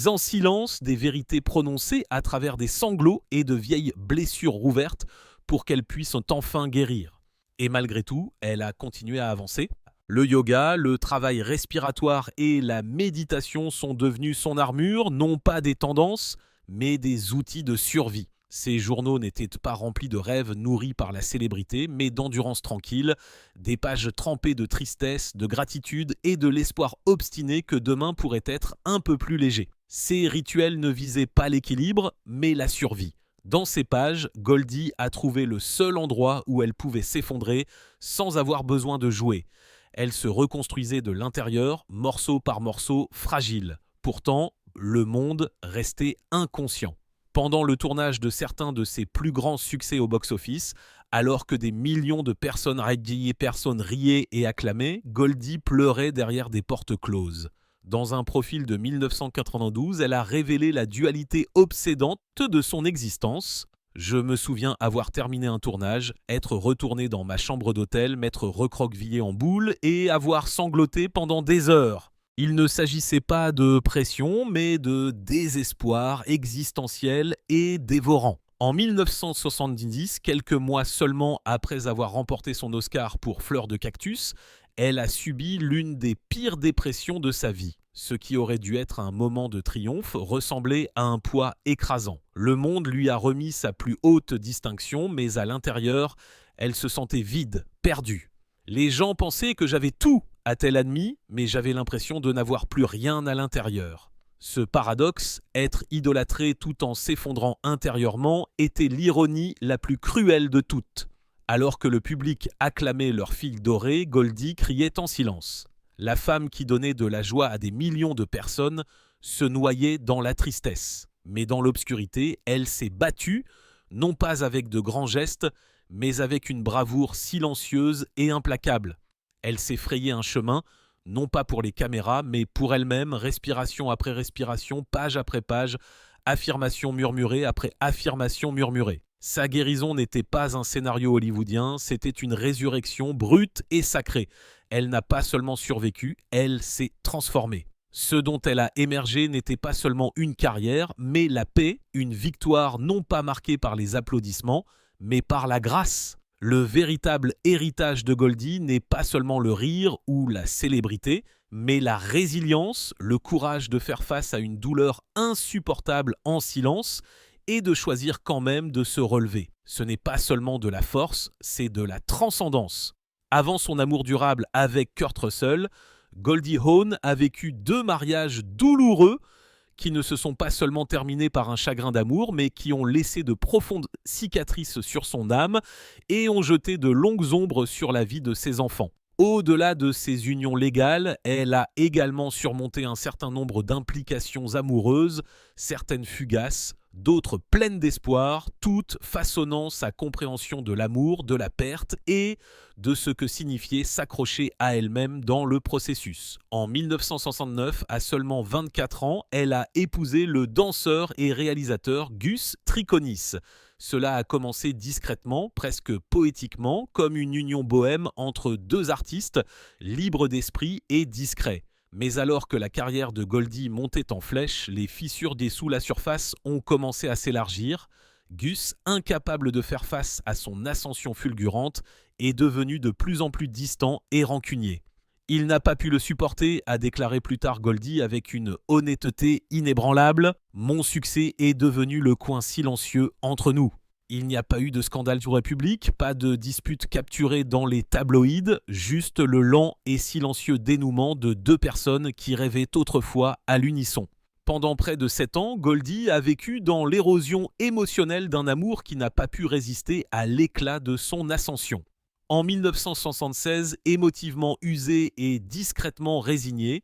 en silence, des vérités prononcées à travers des sanglots et de vieilles blessures rouvertes pour qu'elle puisse enfin guérir. Et malgré tout, elle a continué à avancer. Le yoga, le travail respiratoire et la méditation sont devenus son armure, non pas des tendances, mais des outils de survie. Ses journaux n'étaient pas remplis de rêves nourris par la célébrité, mais d'endurance tranquille, des pages trempées de tristesse, de gratitude et de l'espoir obstiné que demain pourrait être un peu plus léger. Ces rituels ne visaient pas l'équilibre, mais la survie. Dans ces pages, Goldie a trouvé le seul endroit où elle pouvait s'effondrer sans avoir besoin de jouer. Elle se reconstruisait de l'intérieur, morceau par morceau, fragile. Pourtant, le monde restait inconscient. Pendant le tournage de certains de ses plus grands succès au box-office, alors que des millions de personnes riaient et acclamaient, Goldie pleurait derrière des portes closes. Dans un profil de 1992, elle a révélé la dualité obsédante de son existence. Je me souviens avoir terminé un tournage, être retourné dans ma chambre d'hôtel, m'être recroquevillé en boule et avoir sangloté pendant des heures. Il ne s'agissait pas de pression, mais de désespoir existentiel et dévorant. En 1970, quelques mois seulement après avoir remporté son Oscar pour Fleur de cactus, elle a subi l'une des pires dépressions de sa vie. Ce qui aurait dû être un moment de triomphe ressemblait à un poids écrasant. Le monde lui a remis sa plus haute distinction, mais à l'intérieur, elle se sentait vide, perdue. Les gens pensaient que j'avais tout, a-t-elle admis, mais j'avais l'impression de n'avoir plus rien à l'intérieur. Ce paradoxe, être idolâtré tout en s'effondrant intérieurement, était l'ironie la plus cruelle de toutes. Alors que le public acclamait leur fille dorée, Goldie criait en silence. La femme qui donnait de la joie à des millions de personnes se noyait dans la tristesse. Mais dans l'obscurité, elle s'est battue, non pas avec de grands gestes, mais avec une bravoure silencieuse et implacable. Elle s'est frayé un chemin, non pas pour les caméras, mais pour elle-même, respiration après respiration, page après page, affirmation murmurée après affirmation murmurée. Sa guérison n'était pas un scénario hollywoodien, c'était une résurrection brute et sacrée. Elle n'a pas seulement survécu, elle s'est transformée. Ce dont elle a émergé n'était pas seulement une carrière, mais la paix, une victoire non pas marquée par les applaudissements, mais par la grâce. Le véritable héritage de Goldie n'est pas seulement le rire ou la célébrité, mais la résilience, le courage de faire face à une douleur insupportable en silence et de choisir quand même de se relever. Ce n'est pas seulement de la force, c'est de la transcendance. Avant son amour durable avec Kurt Russell, Goldie Hawn a vécu 2 mariages douloureux qui ne se sont pas seulement terminés par un chagrin d'amour, mais qui ont laissé de profondes cicatrices sur son âme et ont jeté de longues ombres sur la vie de ses enfants. Au-delà de ses unions légales, elle a également surmonté un certain nombre d'implications amoureuses, certaines fugaces, d'autres pleines d'espoir, toutes façonnant sa compréhension de l'amour, de la perte et de ce que signifiait s'accrocher à elle-même dans le processus. En 1969, à seulement 24 ans, elle a épousé le danseur et réalisateur Gus Triconis. Cela a commencé discrètement, presque poétiquement, comme une union bohème entre 2 artistes, libres d'esprit et discrets. Mais alors que la carrière de Goldie montait en flèche, les fissures dessous la surface ont commencé à s'élargir. Gus, incapable de faire face à son ascension fulgurante, est devenu de plus en plus distant et rancunier. Il n'a pas pu le supporter, a déclaré plus tard Goldie avec une honnêteté inébranlable. « Mon succès est devenu le coin silencieux entre nous. » Il n'y a pas eu de scandale du République, pas de dispute capturée dans les tabloïds, juste le lent et silencieux dénouement de 2 personnes qui rêvaient autrefois à l'unisson. Pendant près de 7 ans, Goldie a vécu dans l'érosion émotionnelle d'un amour qui n'a pas pu résister à l'éclat de son ascension. En 1976, émotivement usés et discrètement résignés,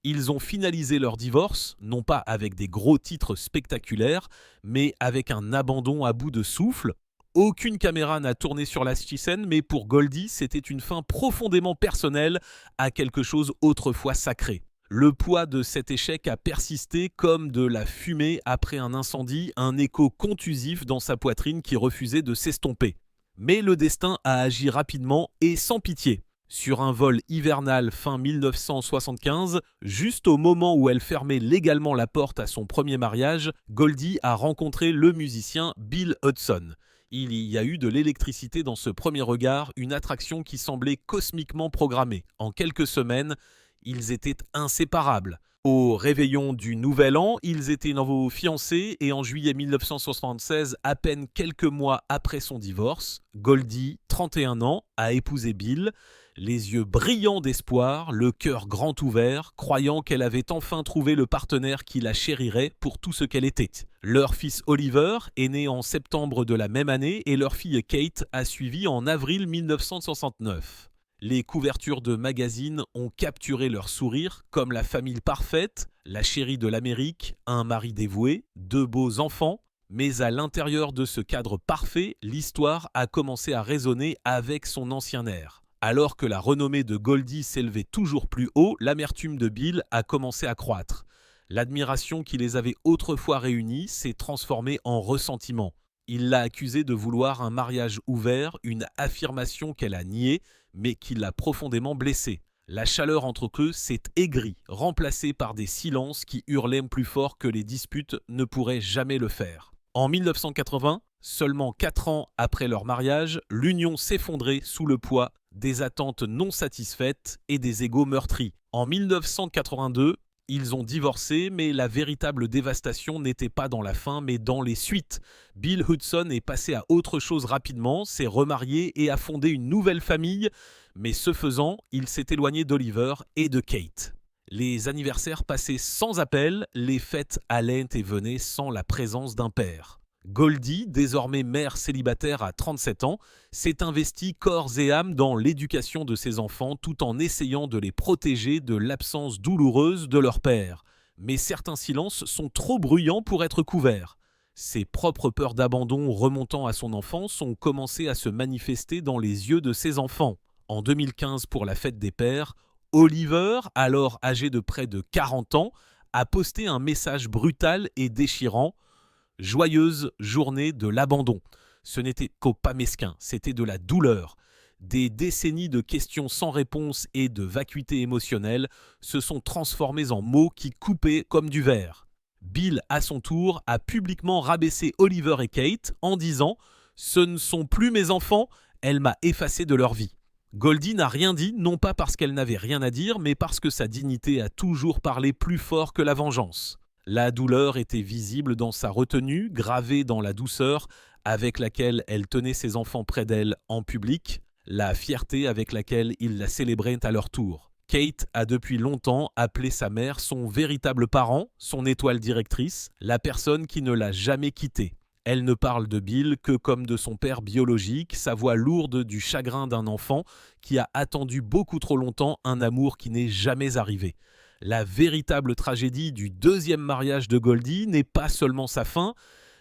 ils ont finalisé leur divorce, non pas avec des gros titres spectaculaires, mais avec un abandon à bout de souffle. Aucune caméra n'a tourné sur la scène, mais pour Goldie, c'était une fin profondément personnelle à quelque chose autrefois sacré. Le poids de cet échec a persisté comme de la fumée après un incendie, un écho contusif dans sa poitrine qui refusait de s'estomper. Mais le destin a agi rapidement et sans pitié. Sur un vol hivernal fin 1975, juste au moment où elle fermait légalement la porte à son premier mariage, Goldie a rencontré le musicien Bill Hudson. Il y a eu de l'électricité dans ce premier regard, une attraction qui semblait cosmiquement programmée. En quelques semaines, ils étaient inséparables. Au réveillon du Nouvel An, ils étaient nouveaux fiancés et en juillet 1976, à peine quelques mois après son divorce, Goldie, 31 ans, a épousé Bill, les yeux brillants d'espoir, le cœur grand ouvert, croyant qu'elle avait enfin trouvé le partenaire qui la chérirait pour tout ce qu'elle était. Leur fils Oliver est né en septembre de la même année et leur fille Kate a suivi en avril 1969. Les couvertures de magazines ont capturé leur sourire comme la famille parfaite, la chérie de l'Amérique, un mari dévoué, 2 beaux enfants. Mais à l'intérieur de ce cadre parfait, l'histoire a commencé à résonner avec son ancien air. Alors que la renommée de Goldie s'élevait toujours plus haut, l'amertume de Bill a commencé à croître. L'admiration qui les avait autrefois réunis s'est transformée en ressentiment. Il l'a accusée de vouloir un mariage ouvert, une affirmation qu'elle a niée, mais qui l'a profondément blessée. La chaleur entre eux s'est aigrie, remplacée par des silences qui hurlaient plus fort que les disputes ne pourraient jamais le faire. En 1980, seulement 4 ans après leur mariage, l'union s'effondrait sous le poids des attentes non satisfaites et des égos meurtris. En 1982, ils ont divorcé, mais la véritable dévastation n'était pas dans la fin, mais dans les suites. Bill Hudson est passé à autre chose rapidement, s'est remarié et a fondé une nouvelle famille, mais ce faisant, il s'est éloigné d'Oliver et de Kate. Les anniversaires passaient sans appel, les fêtes allaient et venaient sans la présence d'un père. Goldie, désormais mère célibataire à 37 ans, s'est investie corps et âme dans l'éducation de ses enfants tout en essayant de les protéger de l'absence douloureuse de leur père. Mais certains silences sont trop bruyants pour être couverts. Ses propres peurs d'abandon remontant à son enfance ont commencé à se manifester dans les yeux de ses enfants. En 2015, pour la fête des pères, Oliver, alors âgé de près de 40 ans, a posté un message brutal et déchirant « Joyeuse journée de l'abandon ». Ce n'était pas mesquin, c'était de la douleur. Des décennies de questions sans réponse et de vacuité émotionnelle se sont transformées en mots qui coupaient comme du verre. Bill, à son tour, a publiquement rabaissé Oliver et Kate en disant « Ce ne sont plus mes enfants, elle m'a effacé de leur vie ». Goldie n'a rien dit, non pas parce qu'elle n'avait rien à dire, mais parce que sa dignité a toujours parlé plus fort que la vengeance. La douleur était visible dans sa retenue, gravée dans la douceur avec laquelle elle tenait ses enfants près d'elle en public, la fierté avec laquelle ils la célébraient à leur tour. Kate a depuis longtemps appelé sa mère son véritable parent, son étoile directrice, la personne qui ne l'a jamais quittée. Elle ne parle de Bill que comme de son père biologique, sa voix lourde du chagrin d'un enfant qui a attendu beaucoup trop longtemps un amour qui n'est jamais arrivé. La véritable tragédie du deuxième mariage de Goldie n'est pas seulement sa fin,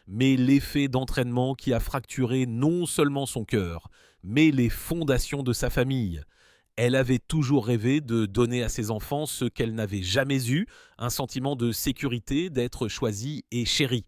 mais l'effet d'entraînement qui a fracturé non seulement son cœur, mais les fondations de sa famille. Elle avait toujours rêvé de donner à ses enfants ce qu'elle n'avait jamais eu, un sentiment de sécurité, d'être choisie et chérie.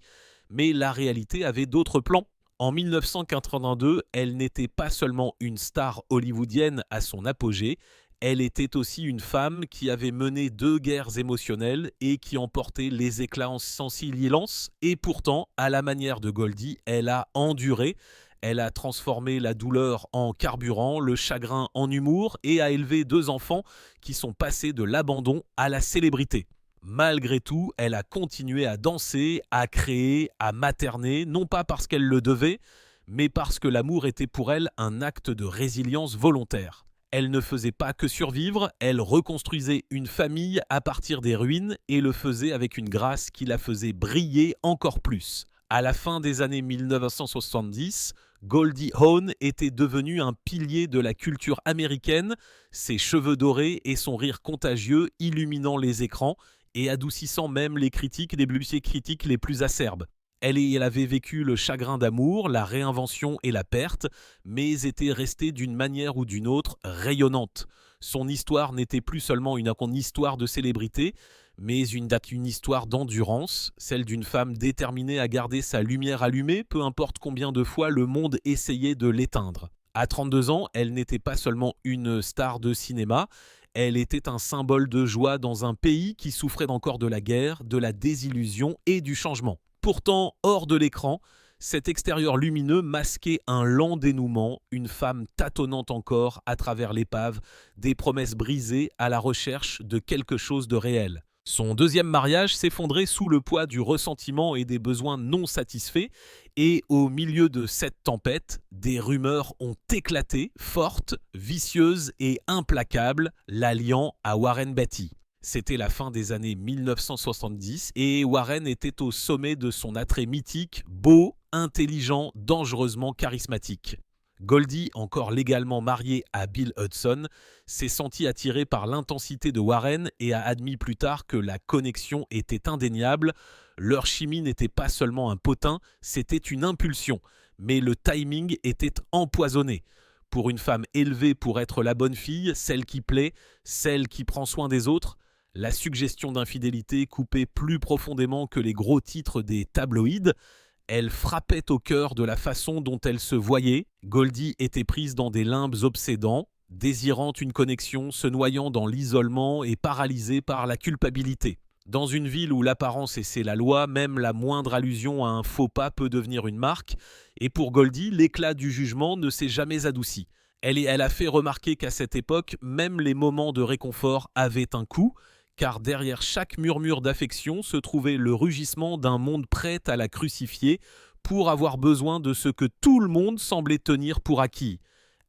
Mais la réalité avait d'autres plans. En 1982, elle n'était pas seulement une star hollywoodienne à son apogée, elle était aussi une femme qui avait mené 2 guerres émotionnelles et qui en portait les éclats sans silence. Et pourtant, à la manière de Goldie, elle a enduré. Elle a transformé la douleur en carburant, le chagrin en humour et a élevé 2 enfants qui sont passés de l'abandon à la célébrité. Malgré tout, elle a continué à danser, à créer, à materner, non pas parce qu'elle le devait, mais parce que l'amour était pour elle un acte de résilience volontaire. Elle ne faisait pas que survivre, elle reconstruisait une famille à partir des ruines et le faisait avec une grâce qui la faisait briller encore plus. À la fin des années 1970, Goldie Hawn était devenue un pilier de la culture américaine, ses cheveux dorés et son rire contagieux illuminant les écrans et adoucissant même les critiques les plus acerbes. Elle avait vécu le chagrin d'amour, la réinvention et la perte, mais était restée d'une manière ou d'une autre rayonnante. Son histoire n'était plus seulement une histoire de célébrité, mais une histoire d'endurance, celle d'une femme déterminée à garder sa lumière allumée, peu importe combien de fois le monde essayait de l'éteindre. À 32 ans, elle n'était pas seulement une star de cinéma, elle était un symbole de joie dans un pays qui souffrait encore de la guerre, de la désillusion et du changement. Pourtant, hors de l'écran, cet extérieur lumineux masquait un lent dénouement, une femme tâtonnant encore à travers l'épave, des promesses brisées à la recherche de quelque chose de réel. Son deuxième mariage s'effondrait sous le poids du ressentiment et des besoins non satisfaits, et au milieu de cette tempête, des rumeurs ont éclaté, fortes, vicieuses et implacables, l'alliant à Warren Beatty. C'était la fin des années 1970 et Warren était au sommet de son attrait mythique, beau, intelligent, dangereusement charismatique. Goldie, encore légalement mariée à Bill Hudson, s'est sentie attirée par l'intensité de Warren et a admis plus tard que la connexion était indéniable. Leur chimie n'était pas seulement un potin, c'était une impulsion, mais le timing était empoisonné. Pour une femme élevée pour être la bonne fille, celle qui plaît, celle qui prend soin des autres, la suggestion d'infidélité coupait plus profondément que les gros titres des tabloïds. Elle frappait au cœur de la façon dont elle se voyait. Goldie était prise dans des limbes obsédants, désirant une connexion, se noyant dans l'isolement et paralysée par la culpabilité. Dans une ville où l'apparence c'est la loi, même la moindre allusion à un faux pas peut devenir une marque. Et pour Goldie, l'éclat du jugement ne s'est jamais adouci. Elle a fait remarquer qu'à cette époque, même les moments de réconfort avaient un coût, car derrière chaque murmure d'affection se trouvait le rugissement d'un monde prêt à la crucifier pour avoir besoin de ce que tout le monde semblait tenir pour acquis.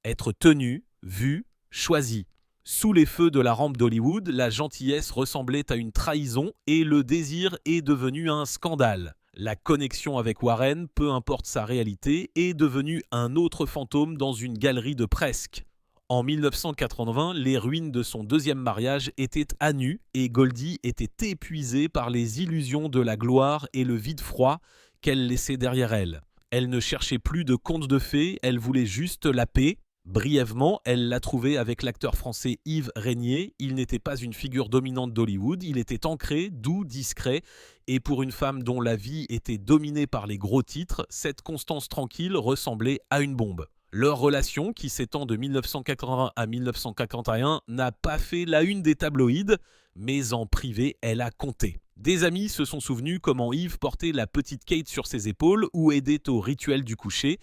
Être tenu, vu, choisi. Sous les feux de la rampe d'Hollywood, la gentillesse ressemblait à une trahison et le désir est devenu un scandale. La connexion avec Warren, peu importe sa réalité, est devenue un autre fantôme dans une galerie de presque. En 1980, les ruines de son deuxième mariage étaient à nu et Goldie était épuisée par les illusions de la gloire et le vide froid qu'elle laissait derrière elle. Elle ne cherchait plus de contes de fées, elle voulait juste la paix. Brièvement, elle l'a trouvé avec l'acteur français Yves Régnier. Il n'était pas une figure dominante d'Hollywood, il était ancré, doux, discret. Et pour une femme dont la vie était dominée par les gros titres, cette constance tranquille ressemblait à une bombe. Leur relation, qui s'étend de 1980 à 1941, n'a pas fait la une des tabloïds, mais en privé, elle a compté. Des amis se sont souvenus comment Yves portait la petite Kate sur ses épaules ou aidait au rituel du coucher,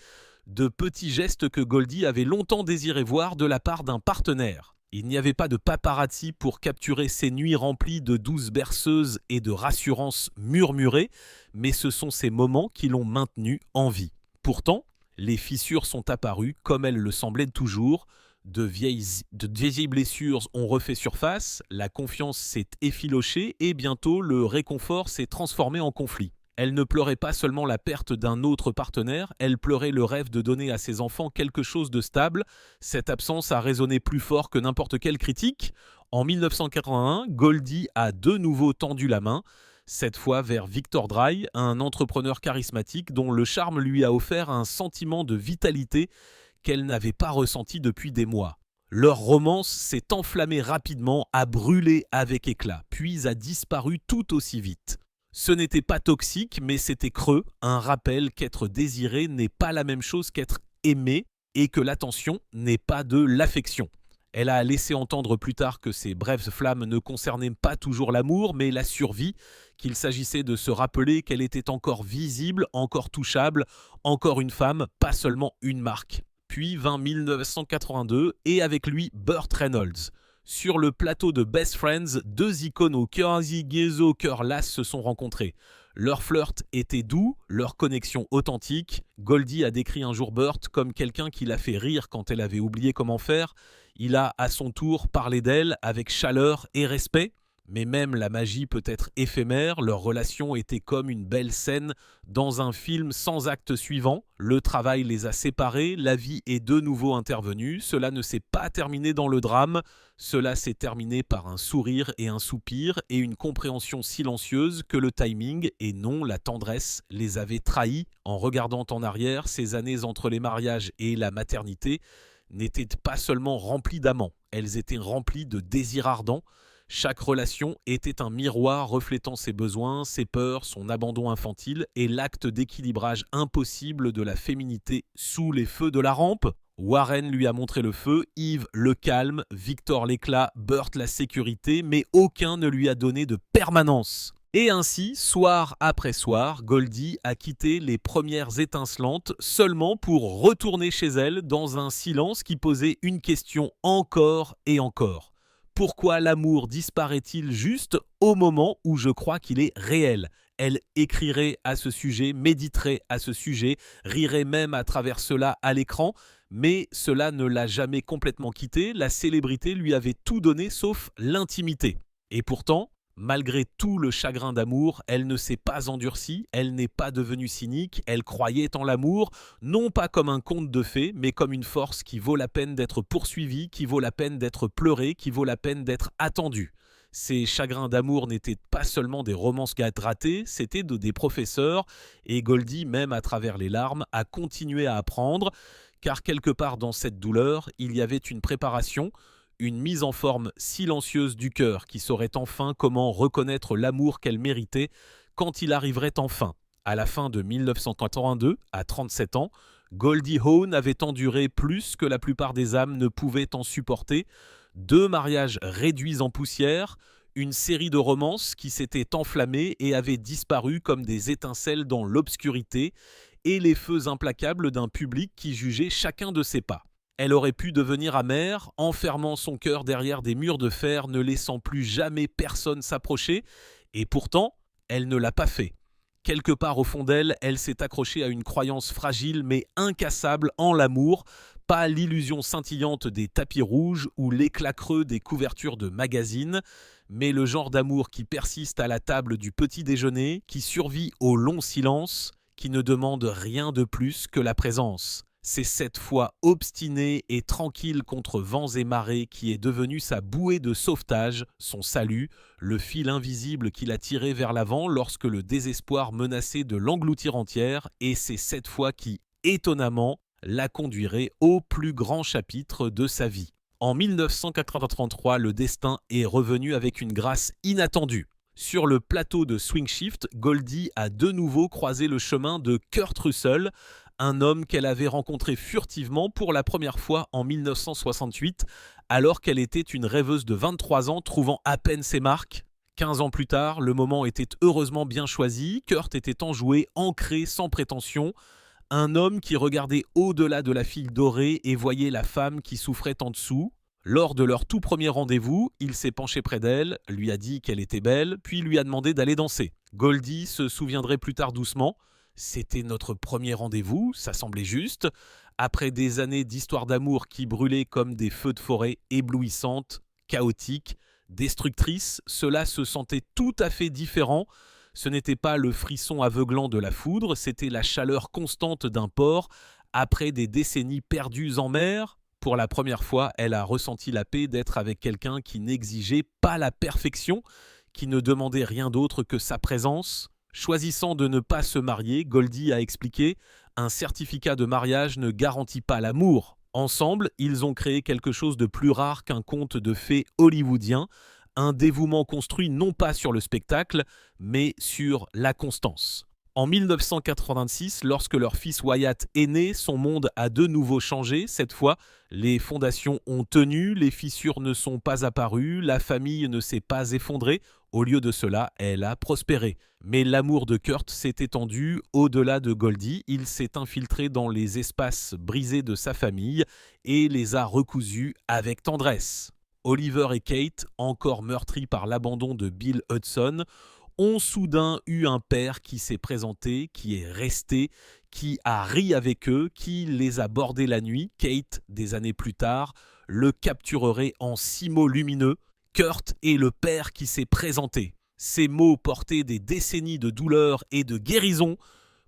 de petits gestes que Goldie avait longtemps désiré voir de la part d'un partenaire. Il n'y avait pas de paparazzi pour capturer ces nuits remplies de douces berceuses et de rassurances murmurées, mais ce sont ces moments qui l'ont maintenue en vie. Pourtant, les fissures sont apparues comme elles le semblaient toujours. De vieilles blessures ont refait surface, la confiance s'est effilochée et bientôt le réconfort s'est transformé en conflit. Elle ne pleurait pas seulement la perte d'un autre partenaire, elle pleurait le rêve de donner à ses enfants quelque chose de stable. Cette absence a résonné plus fort que n'importe quelle critique. En 1981, Goldie a de nouveau tendu la main, cette fois vers Victor Dry, un entrepreneur charismatique dont le charme lui a offert un sentiment de vitalité qu'elle n'avait pas ressenti depuis des mois. Leur romance s'est enflammée rapidement, a brûlé avec éclat, puis a disparu tout aussi vite. Ce n'était pas toxique, mais c'était creux, un rappel qu'être désiré n'est pas la même chose qu'être aimé et que l'attention n'est pas de l'affection. Elle a laissé entendre plus tard que ces brèves flammes ne concernaient pas toujours l'amour, mais la survie, qu'il s'agissait de se rappeler qu'elle était encore visible, encore touchable, encore une femme, pas seulement une marque. Puis vint 1982 et avec lui Burt Reynolds. Sur le plateau de Best Friends, deux icônes au cœur gaiso, au cœur las se sont rencontrés. Leur flirt était doux, leur connexion authentique. Goldie a décrit un jour Burt comme quelqu'un qui l'a fait rire quand elle avait oublié comment faire. Il a à son tour parlé d'elle avec chaleur et respect. Mais même la magie peut être éphémère, leur relation était comme une belle scène dans un film sans acte suivant. Le travail les a séparés, la vie est de nouveau intervenue, cela ne s'est pas terminé dans le drame, cela s'est terminé par un sourire et un soupir et une compréhension silencieuse que le timing et non la tendresse les avait trahis. En regardant en arrière, ces années entre les mariages et la maternité n'étaient pas seulement remplies d'amants, elles étaient remplies de désirs ardents. Chaque relation était un miroir reflétant ses besoins, ses peurs, son abandon infantile et l'acte d'équilibrage impossible de la féminité sous les feux de la rampe. Warren lui a montré le feu, Yves le calme, Victor l'éclat, Burt la sécurité, mais aucun ne lui a donné de permanence. Et ainsi, soir après soir, Goldie a quitté les premières étincelantes seulement pour retourner chez elle dans un silence qui posait une question encore et encore. Pourquoi l'amour disparaît-il juste au moment où je crois qu'il est réel ? Elle écrirait à ce sujet, méditerait à ce sujet, rirait même à travers cela à l'écran, mais cela ne l'a jamais complètement quitté, la célébrité lui avait tout donné sauf l'intimité. Et pourtant, malgré tout le chagrin d'amour, elle ne s'est pas endurcie, elle n'est pas devenue cynique, elle croyait en l'amour, non pas comme un conte de fées, mais comme une force qui vaut la peine d'être poursuivie, qui vaut la peine d'être pleurée, qui vaut la peine d'être attendue. Ces chagrins d'amour n'étaient pas seulement des romances ratées, c'était des professeurs, et Goldie, même à travers les larmes, a continué à apprendre, car quelque part dans cette douleur, il y avait une préparation, une mise en forme silencieuse du cœur qui saurait enfin comment reconnaître l'amour qu'elle méritait quand il arriverait enfin. À la fin de 1982, à 37 ans, Goldie Hawn avait enduré plus que la plupart des âmes ne pouvaient en supporter. 2 mariages réduits en poussière, une série de romances qui s'étaient enflammées et avaient disparu comme des étincelles dans l'obscurité, et les feux implacables d'un public qui jugeait chacun de ses pas. Elle aurait pu devenir amère, enfermant son cœur derrière des murs de fer, ne laissant plus jamais personne s'approcher, et pourtant, elle ne l'a pas fait. Quelque part au fond d'elle, elle s'est accrochée à une croyance fragile mais incassable en l'amour, pas l'illusion scintillante des tapis rouges ou l'éclat creux des couvertures de magazines, mais le genre d'amour qui persiste à la table du petit déjeuner, qui survit au long silence, qui ne demande rien de plus que la présence. C'est cette foi obstinée et tranquille contre vents et marées qui est devenue sa bouée de sauvetage, son salut, le fil invisible qui l'a tiré vers l'avant lorsque le désespoir menaçait de l'engloutir entière, et c'est cette foi qui, étonnamment, la conduirait au plus grand chapitre de sa vie. En 1983, le destin est revenu avec une grâce inattendue. Sur le plateau de Swing Shift, Goldie a de nouveau croisé le chemin de Kurt Russell, un homme qu'elle avait rencontré furtivement pour la première fois en 1968, alors qu'elle était une rêveuse de 23 ans trouvant à peine ses marques. 15 ans plus tard, le moment était heureusement bien choisi, Kurt était enjoué, ancré, sans prétention. Un homme qui regardait au-delà de la file dorée et voyait la femme qui souffrait en dessous. Lors de leur tout premier rendez-vous, il s'est penché près d'elle, lui a dit qu'elle était belle, puis lui a demandé d'aller danser. Goldie se souviendrait plus tard doucement. C'était notre premier rendez-vous, ça semblait juste. Après des années d'histoires d'amour qui brûlaient comme des feux de forêt, éblouissantes, chaotiques, destructrices, cela se sentait tout à fait différent. Ce n'était pas le frisson aveuglant de la foudre, c'était la chaleur constante d'un port. Après des décennies perdues en mer, pour la première fois, elle a ressenti la paix d'être avec quelqu'un qui n'exigeait pas la perfection, qui ne demandait rien d'autre que sa présence. Choisissant de ne pas se marier, Goldie a expliqué « Un certificat de mariage ne garantit pas l'amour ». Ensemble, ils ont créé quelque chose de plus rare qu'un conte de fées hollywoodien, un dévouement construit non pas sur le spectacle, mais sur la constance. En 1986, lorsque leur fils Wyatt est né, son monde a de nouveau changé. Cette fois, les fondations ont tenu, les fissures ne sont pas apparues, la famille ne s'est pas effondrée. Au lieu de cela, elle a prospéré. Mais l'amour de Kurt s'est étendu au-delà de Goldie. Il s'est infiltré dans les espaces brisés de sa famille et les a recousus avec tendresse. Oliver et Kate, encore meurtris par l'abandon de Bill Hudson, ont soudain eu un père qui s'est présenté, qui est resté, qui a ri avec eux, qui les a bordés la nuit. Kate, des années plus tard, le capturerait en 6 mots lumineux. Kurt est le père qui s'est présenté. Ces mots portaient des décennies de douleur et de guérison.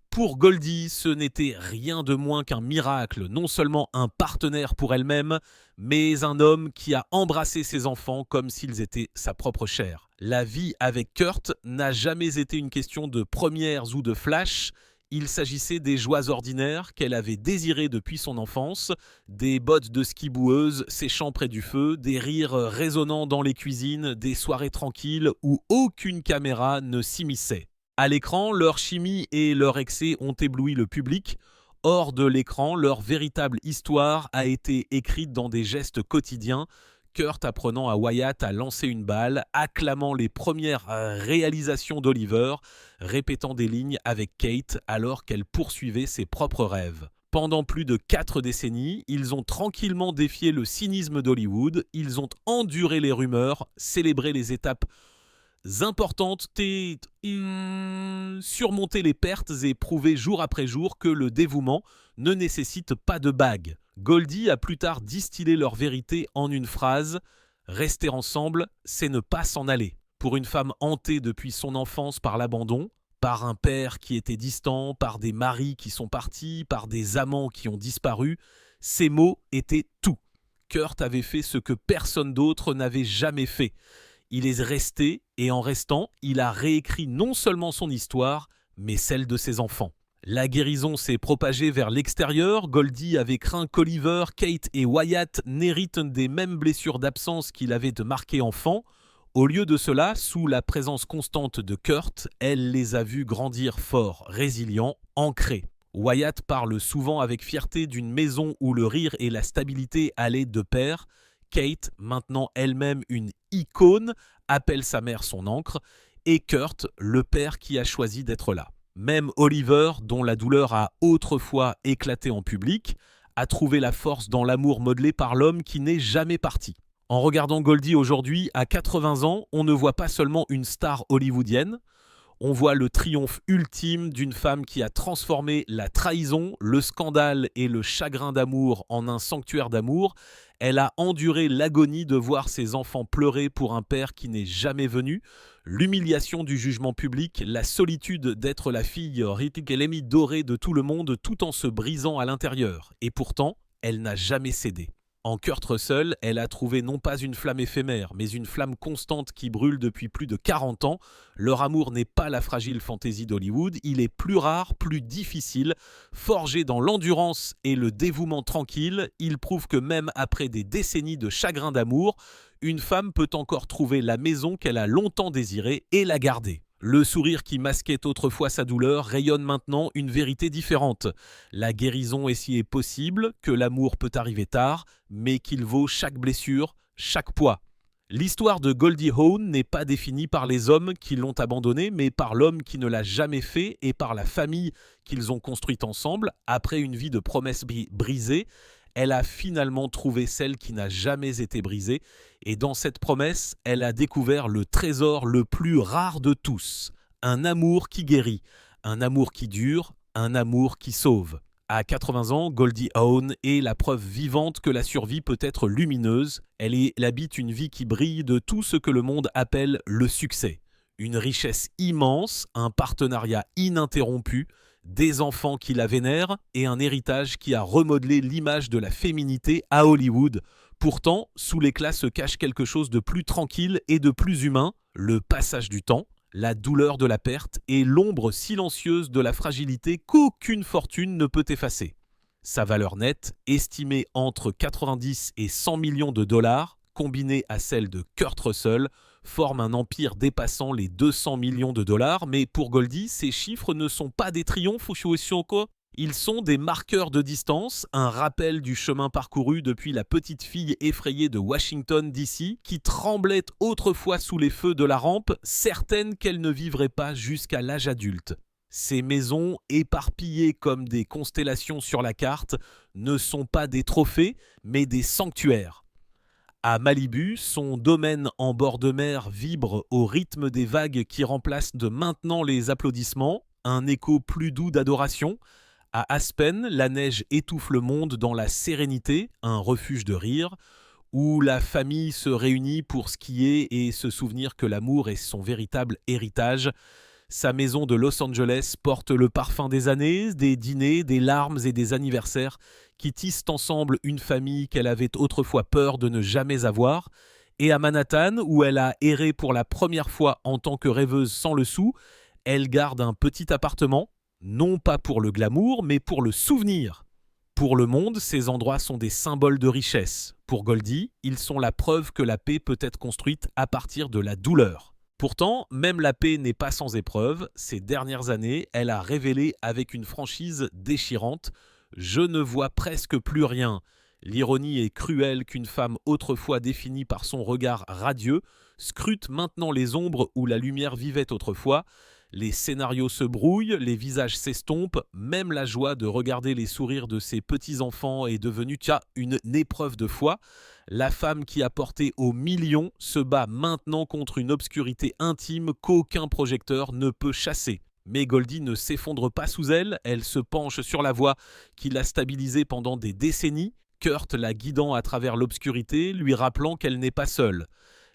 Pour Goldie, ce n'était rien de moins qu'un miracle, non seulement un partenaire pour elle-même, mais un homme qui a embrassé ses enfants comme s'ils étaient sa propre chair. La vie avec Kurt n'a jamais été une question de premières ou de flash. Il s'agissait des joies ordinaires qu'elle avait désirées depuis son enfance, des bottes de ski boueuses séchant près du feu, des rires résonnant dans les cuisines, des soirées tranquilles où aucune caméra ne s'immisçait. À l'écran, leur chimie et leur excès ont ébloui le public. Hors de l'écran, leur véritable histoire a été écrite dans des gestes quotidiens. Kurt apprenant à Wyatt à lancer une balle, acclamant les premières réalisations d'Oliver, répétant des lignes avec Kate alors qu'elle poursuivait ses propres rêves. Pendant plus de 4 décennies, ils ont tranquillement défié le cynisme d'Hollywood, ils ont enduré les rumeurs, célébré les étapes importantes et surmonter les pertes et prouver jour après jour que le dévouement ne nécessite pas de bague. Goldie a plus tard distillé leur vérité en une phrase « Rester ensemble, c'est ne pas s'en aller ». Pour une femme hantée depuis son enfance par l'abandon, par un père qui était distant, par des maris qui sont partis, par des amants qui ont disparu, ces mots étaient tout. Kurt avait fait ce que personne d'autre n'avait jamais fait. Il est resté, et en restant, il a réécrit non seulement son histoire, mais celle de ses enfants. La guérison s'est propagée vers l'extérieur. Goldie avait craint qu'Oliver, Kate et Wyatt n'héritent des mêmes blessures d'absence qu'il avait marquées enfant. Au lieu de cela, sous la présence constante de Kurt, elle les a vus grandir forts, résilients, ancrés. Wyatt parle souvent avec fierté d'une maison où le rire et la stabilité allaient de pair. Kate, maintenant elle-même une icône, appelle sa mère son ancre, et Kurt, le père qui a choisi d'être là. Même Oliver, dont la douleur a autrefois éclaté en public, a trouvé la force dans l'amour modelé par l'homme qui n'est jamais parti. En regardant Goldie aujourd'hui, à 80 ans, on ne voit pas seulement une star hollywoodienne, On voit le triomphe ultime d'une femme qui a transformé la trahison, le scandale et le chagrin d'amour en un sanctuaire d'amour. Elle a enduré l'agonie de voir ses enfants pleurer pour un père qui n'est jamais venu, l'humiliation du jugement public, la solitude d'être la fille Ritikelemi dorée de tout le monde tout en se brisant à l'intérieur. Et pourtant, elle n'a jamais cédé. En Kurt Russell, elle a trouvé non pas une flamme éphémère, mais une flamme constante qui brûle depuis plus de 40 ans. Leur amour n'est pas la fragile fantaisie d'Hollywood, il est plus rare, plus difficile. Forgé dans l'endurance et le dévouement tranquille, il prouve que même après des décennies de chagrin d'amour, une femme peut encore trouver la maison qu'elle a longtemps désirée et la garder. Le sourire qui masquait autrefois sa douleur rayonne maintenant une vérité différente. La guérison est si est possible, que l'amour peut arriver tard, mais qu'il vaut chaque blessure, chaque poids. L'histoire de Goldie Hawn n'est pas définie par les hommes qui l'ont abandonnée, mais par l'homme qui ne l'a jamais fait et par la famille qu'ils ont construite ensemble. Après une vie de promesses brisées, elle a finalement trouvé celle qui n'a jamais été brisée. Et dans cette promesse, elle a découvert le trésor le plus rare de tous. Un amour qui guérit, un amour qui dure, un amour qui sauve. À 80 ans, Goldie Hawn est la preuve vivante que la survie peut être lumineuse. Elle habite une vie qui brille de tout ce que le monde appelle le succès. Une richesse immense, un partenariat ininterrompu, des enfants qui la vénèrent et un héritage qui a remodelé l'image de la féminité à Hollywood. Pourtant, sous l'éclat se cache quelque chose de plus tranquille et de plus humain, le passage du temps, la douleur de la perte et l'ombre silencieuse de la fragilité qu'aucune fortune ne peut effacer. Sa valeur nette, estimée entre 90 et 100 millions de dollars, combinée à celle de Kurt Russell, forme un empire dépassant les 200 millions de dollars, mais pour Goldie, ces chiffres ne sont pas des triomphes ou Shoko. Ils sont des marqueurs de distance, un rappel du chemin parcouru depuis la petite fille effrayée de Washington DC qui tremblait autrefois sous les feux de la rampe, certaine qu'elle ne vivrait pas jusqu'à l'âge adulte. Ces maisons, éparpillées comme des constellations sur la carte, ne sont pas des trophées, mais des sanctuaires. À Malibu, son domaine en bord de mer vibre au rythme des vagues qui remplacent de maintenant les applaudissements, un écho plus doux d'adoration. À Aspen, la neige étouffe le monde dans la sérénité, un refuge de rire, où la famille se réunit pour skier et se souvenir que l'amour est son véritable héritage. Sa maison de Los Angeles porte le parfum des années, des dîners, des larmes et des anniversaires qui tissent ensemble une famille qu'elle avait autrefois peur de ne jamais avoir. Et à Manhattan, où elle a erré pour la première fois en tant que rêveuse sans le sou, elle garde un petit appartement, non pas pour le glamour, mais pour le souvenir. Pour le monde, ces endroits sont des symboles de richesse. Pour Goldie, ils sont la preuve que la paix peut être construite à partir de la douleur. Pourtant, même la paix n'est pas sans épreuve. Ces dernières années, elle a révélé avec une franchise déchirante « Je ne vois presque plus rien ». L'ironie est cruelle qu'une femme autrefois définie par son regard radieux scrute maintenant les ombres où la lumière vivait autrefois. Les scénarios se brouillent, les visages s'estompent, même la joie de regarder les sourires de ses petits-enfants est devenue une épreuve de foi. La femme qui a porté aux millions se bat maintenant contre une obscurité intime qu'aucun projecteur ne peut chasser. Mais Goldie ne s'effondre pas sous elle, elle se penche sur la voie qui l'a stabilisée pendant des décennies, Kurt la guidant à travers l'obscurité, lui rappelant qu'elle n'est pas seule.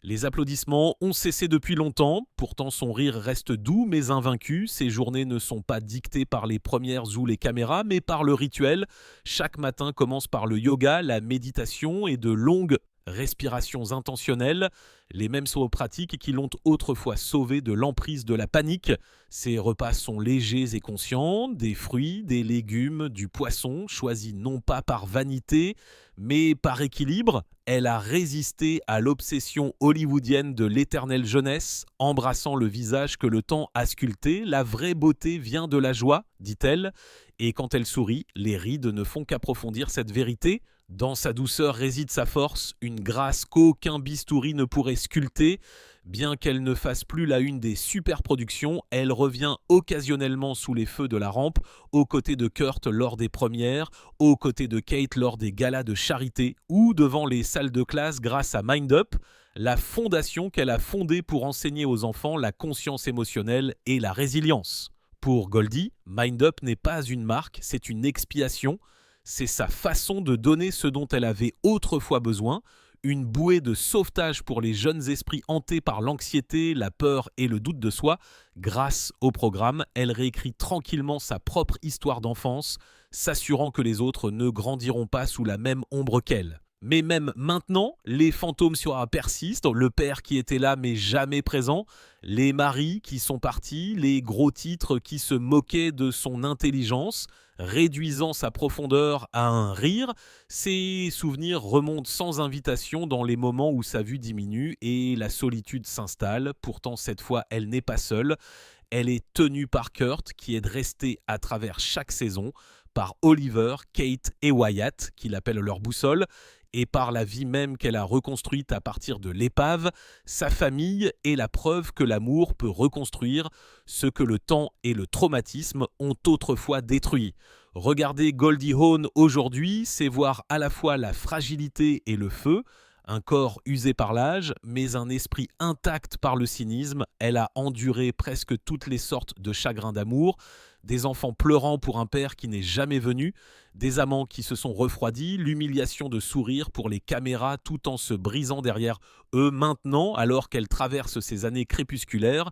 Les applaudissements ont cessé depuis longtemps, pourtant son rire reste doux mais invaincu. Ses journées ne sont pas dictées par les premières ou les caméras, mais par le rituel. Chaque matin commence par le yoga, la méditation et de longues respirations intentionnelles, les mêmes pratiques qui l'ont autrefois sauvé de l'emprise de la panique. Ses repas sont légers et conscients, des fruits, des légumes, du poisson, choisis non pas par vanité, mais par équilibre. Elle a résisté à l'obsession hollywoodienne de l'éternelle jeunesse, embrassant le visage que le temps a sculpté. La vraie beauté vient de la joie, dit-elle, et quand elle sourit, les rides ne font qu'approfondir cette vérité. Dans sa douceur réside sa force, une grâce qu'aucun bistouri ne pourrait sculpter. Bien qu'elle ne fasse plus la une des superproductions, elle revient occasionnellement sous les feux de la rampe, aux côtés de Kurt lors des premières, aux côtés de Kate lors des galas de charité ou devant les salles de classe grâce à Mind Up. la fondation qu'elle a fondée pour enseigner aux enfants la conscience émotionnelle et la résilience. Pour Goldie, Mind Up n'est pas une marque, c'est une expiation. C'est sa façon de donner ce dont elle avait autrefois besoin, une bouée de sauvetage pour les jeunes esprits hantés par l'anxiété, la peur et le doute de soi. Grâce au programme, elle réécrit tranquillement sa propre histoire d'enfance, s'assurant que les autres ne grandiront pas sous la même ombre qu'elle. Mais même maintenant, les fantômes sur A persistent, le père qui était là mais jamais présent, les maris qui sont partis, les gros titres qui se moquaient de son intelligence, réduisant sa profondeur à un rire. Ces souvenirs remontent sans invitation dans les moments où sa vue diminue et la solitude s'installe. Pourtant, cette fois, elle n'est pas seule. Elle est tenue par Kurt, qui est resté à travers chaque saison, par Oliver, Kate et Wyatt, qui l'appellent leur boussole, et par la vie même qu'elle a reconstruite à partir de l'épave. Sa famille est la preuve que l'amour peut reconstruire ce que le temps et le traumatisme ont autrefois détruit. Regarder Goldie Hawn aujourd'hui, c'est voir à la fois la fragilité et le feu, un corps usé par l'âge, mais un esprit intact par le cynisme. Elle a enduré presque toutes les sortes de chagrins d'amour, des enfants pleurant pour un père qui n'est jamais venu, des amants qui se sont refroidis, l'humiliation de sourire pour les caméras tout en se brisant derrière eux. Maintenant, alors qu'elle traverse ces années crépusculaires,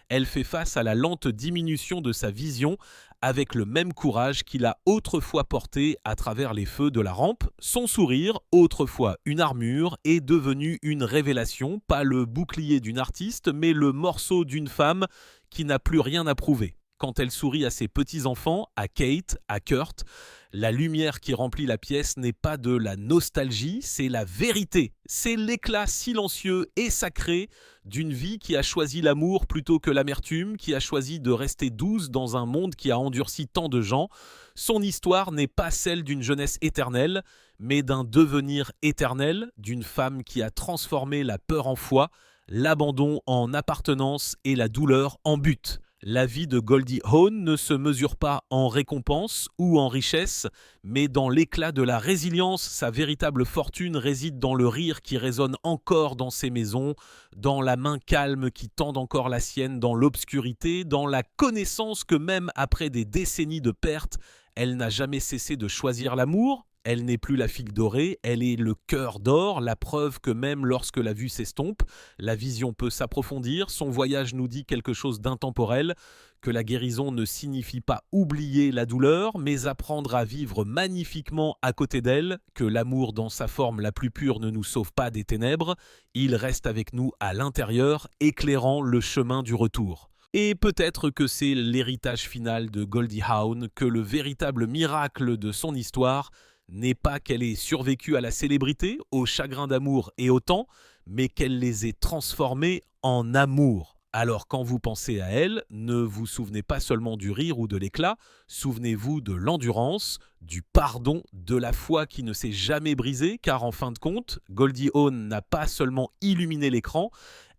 elle fait face à la lente diminution de sa vision avec le même courage qu'il a autrefois porté à travers les feux de la rampe. Son sourire, autrefois une armure, est devenu une révélation, pas le bouclier d'une artiste, mais le morceau d'une femme qui n'a plus rien à prouver. Quand elle sourit à ses petits-enfants, à Kate, à Kurt, la lumière qui remplit la pièce n'est pas de la nostalgie, c'est la vérité. C'est l'éclat silencieux et sacré d'une vie qui a choisi l'amour plutôt que l'amertume, qui a choisi de rester douce dans un monde qui a endurci tant de gens. Son histoire n'est pas celle d'une jeunesse éternelle, mais d'un devenir éternel, d'une femme qui a transformé la peur en foi, l'abandon en appartenance et la douleur en but. La vie de Goldie Hawn ne se mesure pas en récompense ou en richesse, mais dans l'éclat de la résilience. Sa véritable fortune réside dans le rire qui résonne encore dans ses maisons, dans la main calme qui tend encore la sienne dans l'obscurité, dans la connaissance que même après des décennies de pertes, elle n'a jamais cessé de choisir l'amour. Elle n'est plus la figue dorée, elle est le cœur d'or, la preuve que même lorsque la vue s'estompe, la vision peut s'approfondir. Son voyage nous dit quelque chose d'intemporel, que la guérison ne signifie pas oublier la douleur, mais apprendre à vivre magnifiquement à côté d'elle, que l'amour dans sa forme la plus pure ne nous sauve pas des ténèbres, il reste avec nous à l'intérieur, éclairant le chemin du retour. Et peut-être que c'est l'héritage final de Goldie Hawn, que le véritable miracle de son histoire n'est pas qu'elle ait survécu à la célébrité, au chagrin d'amour et au temps, mais qu'elle les ait transformés en amour. Alors quand vous pensez à elle, ne vous souvenez pas seulement du rire ou de l'éclat, souvenez-vous de l'endurance, du pardon, de la foi qui ne s'est jamais brisée, car en fin de compte, Goldie Hawn n'a pas seulement illuminé l'écran,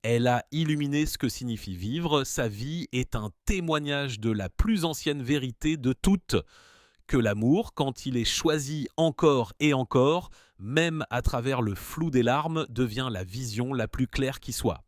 elle a illuminé ce que signifie vivre. Sa vie est un témoignage de la plus ancienne vérité de toutes, que l'amour, quand il est choisi encore et encore, même à travers le flou des larmes, devient la vision la plus claire qui soit.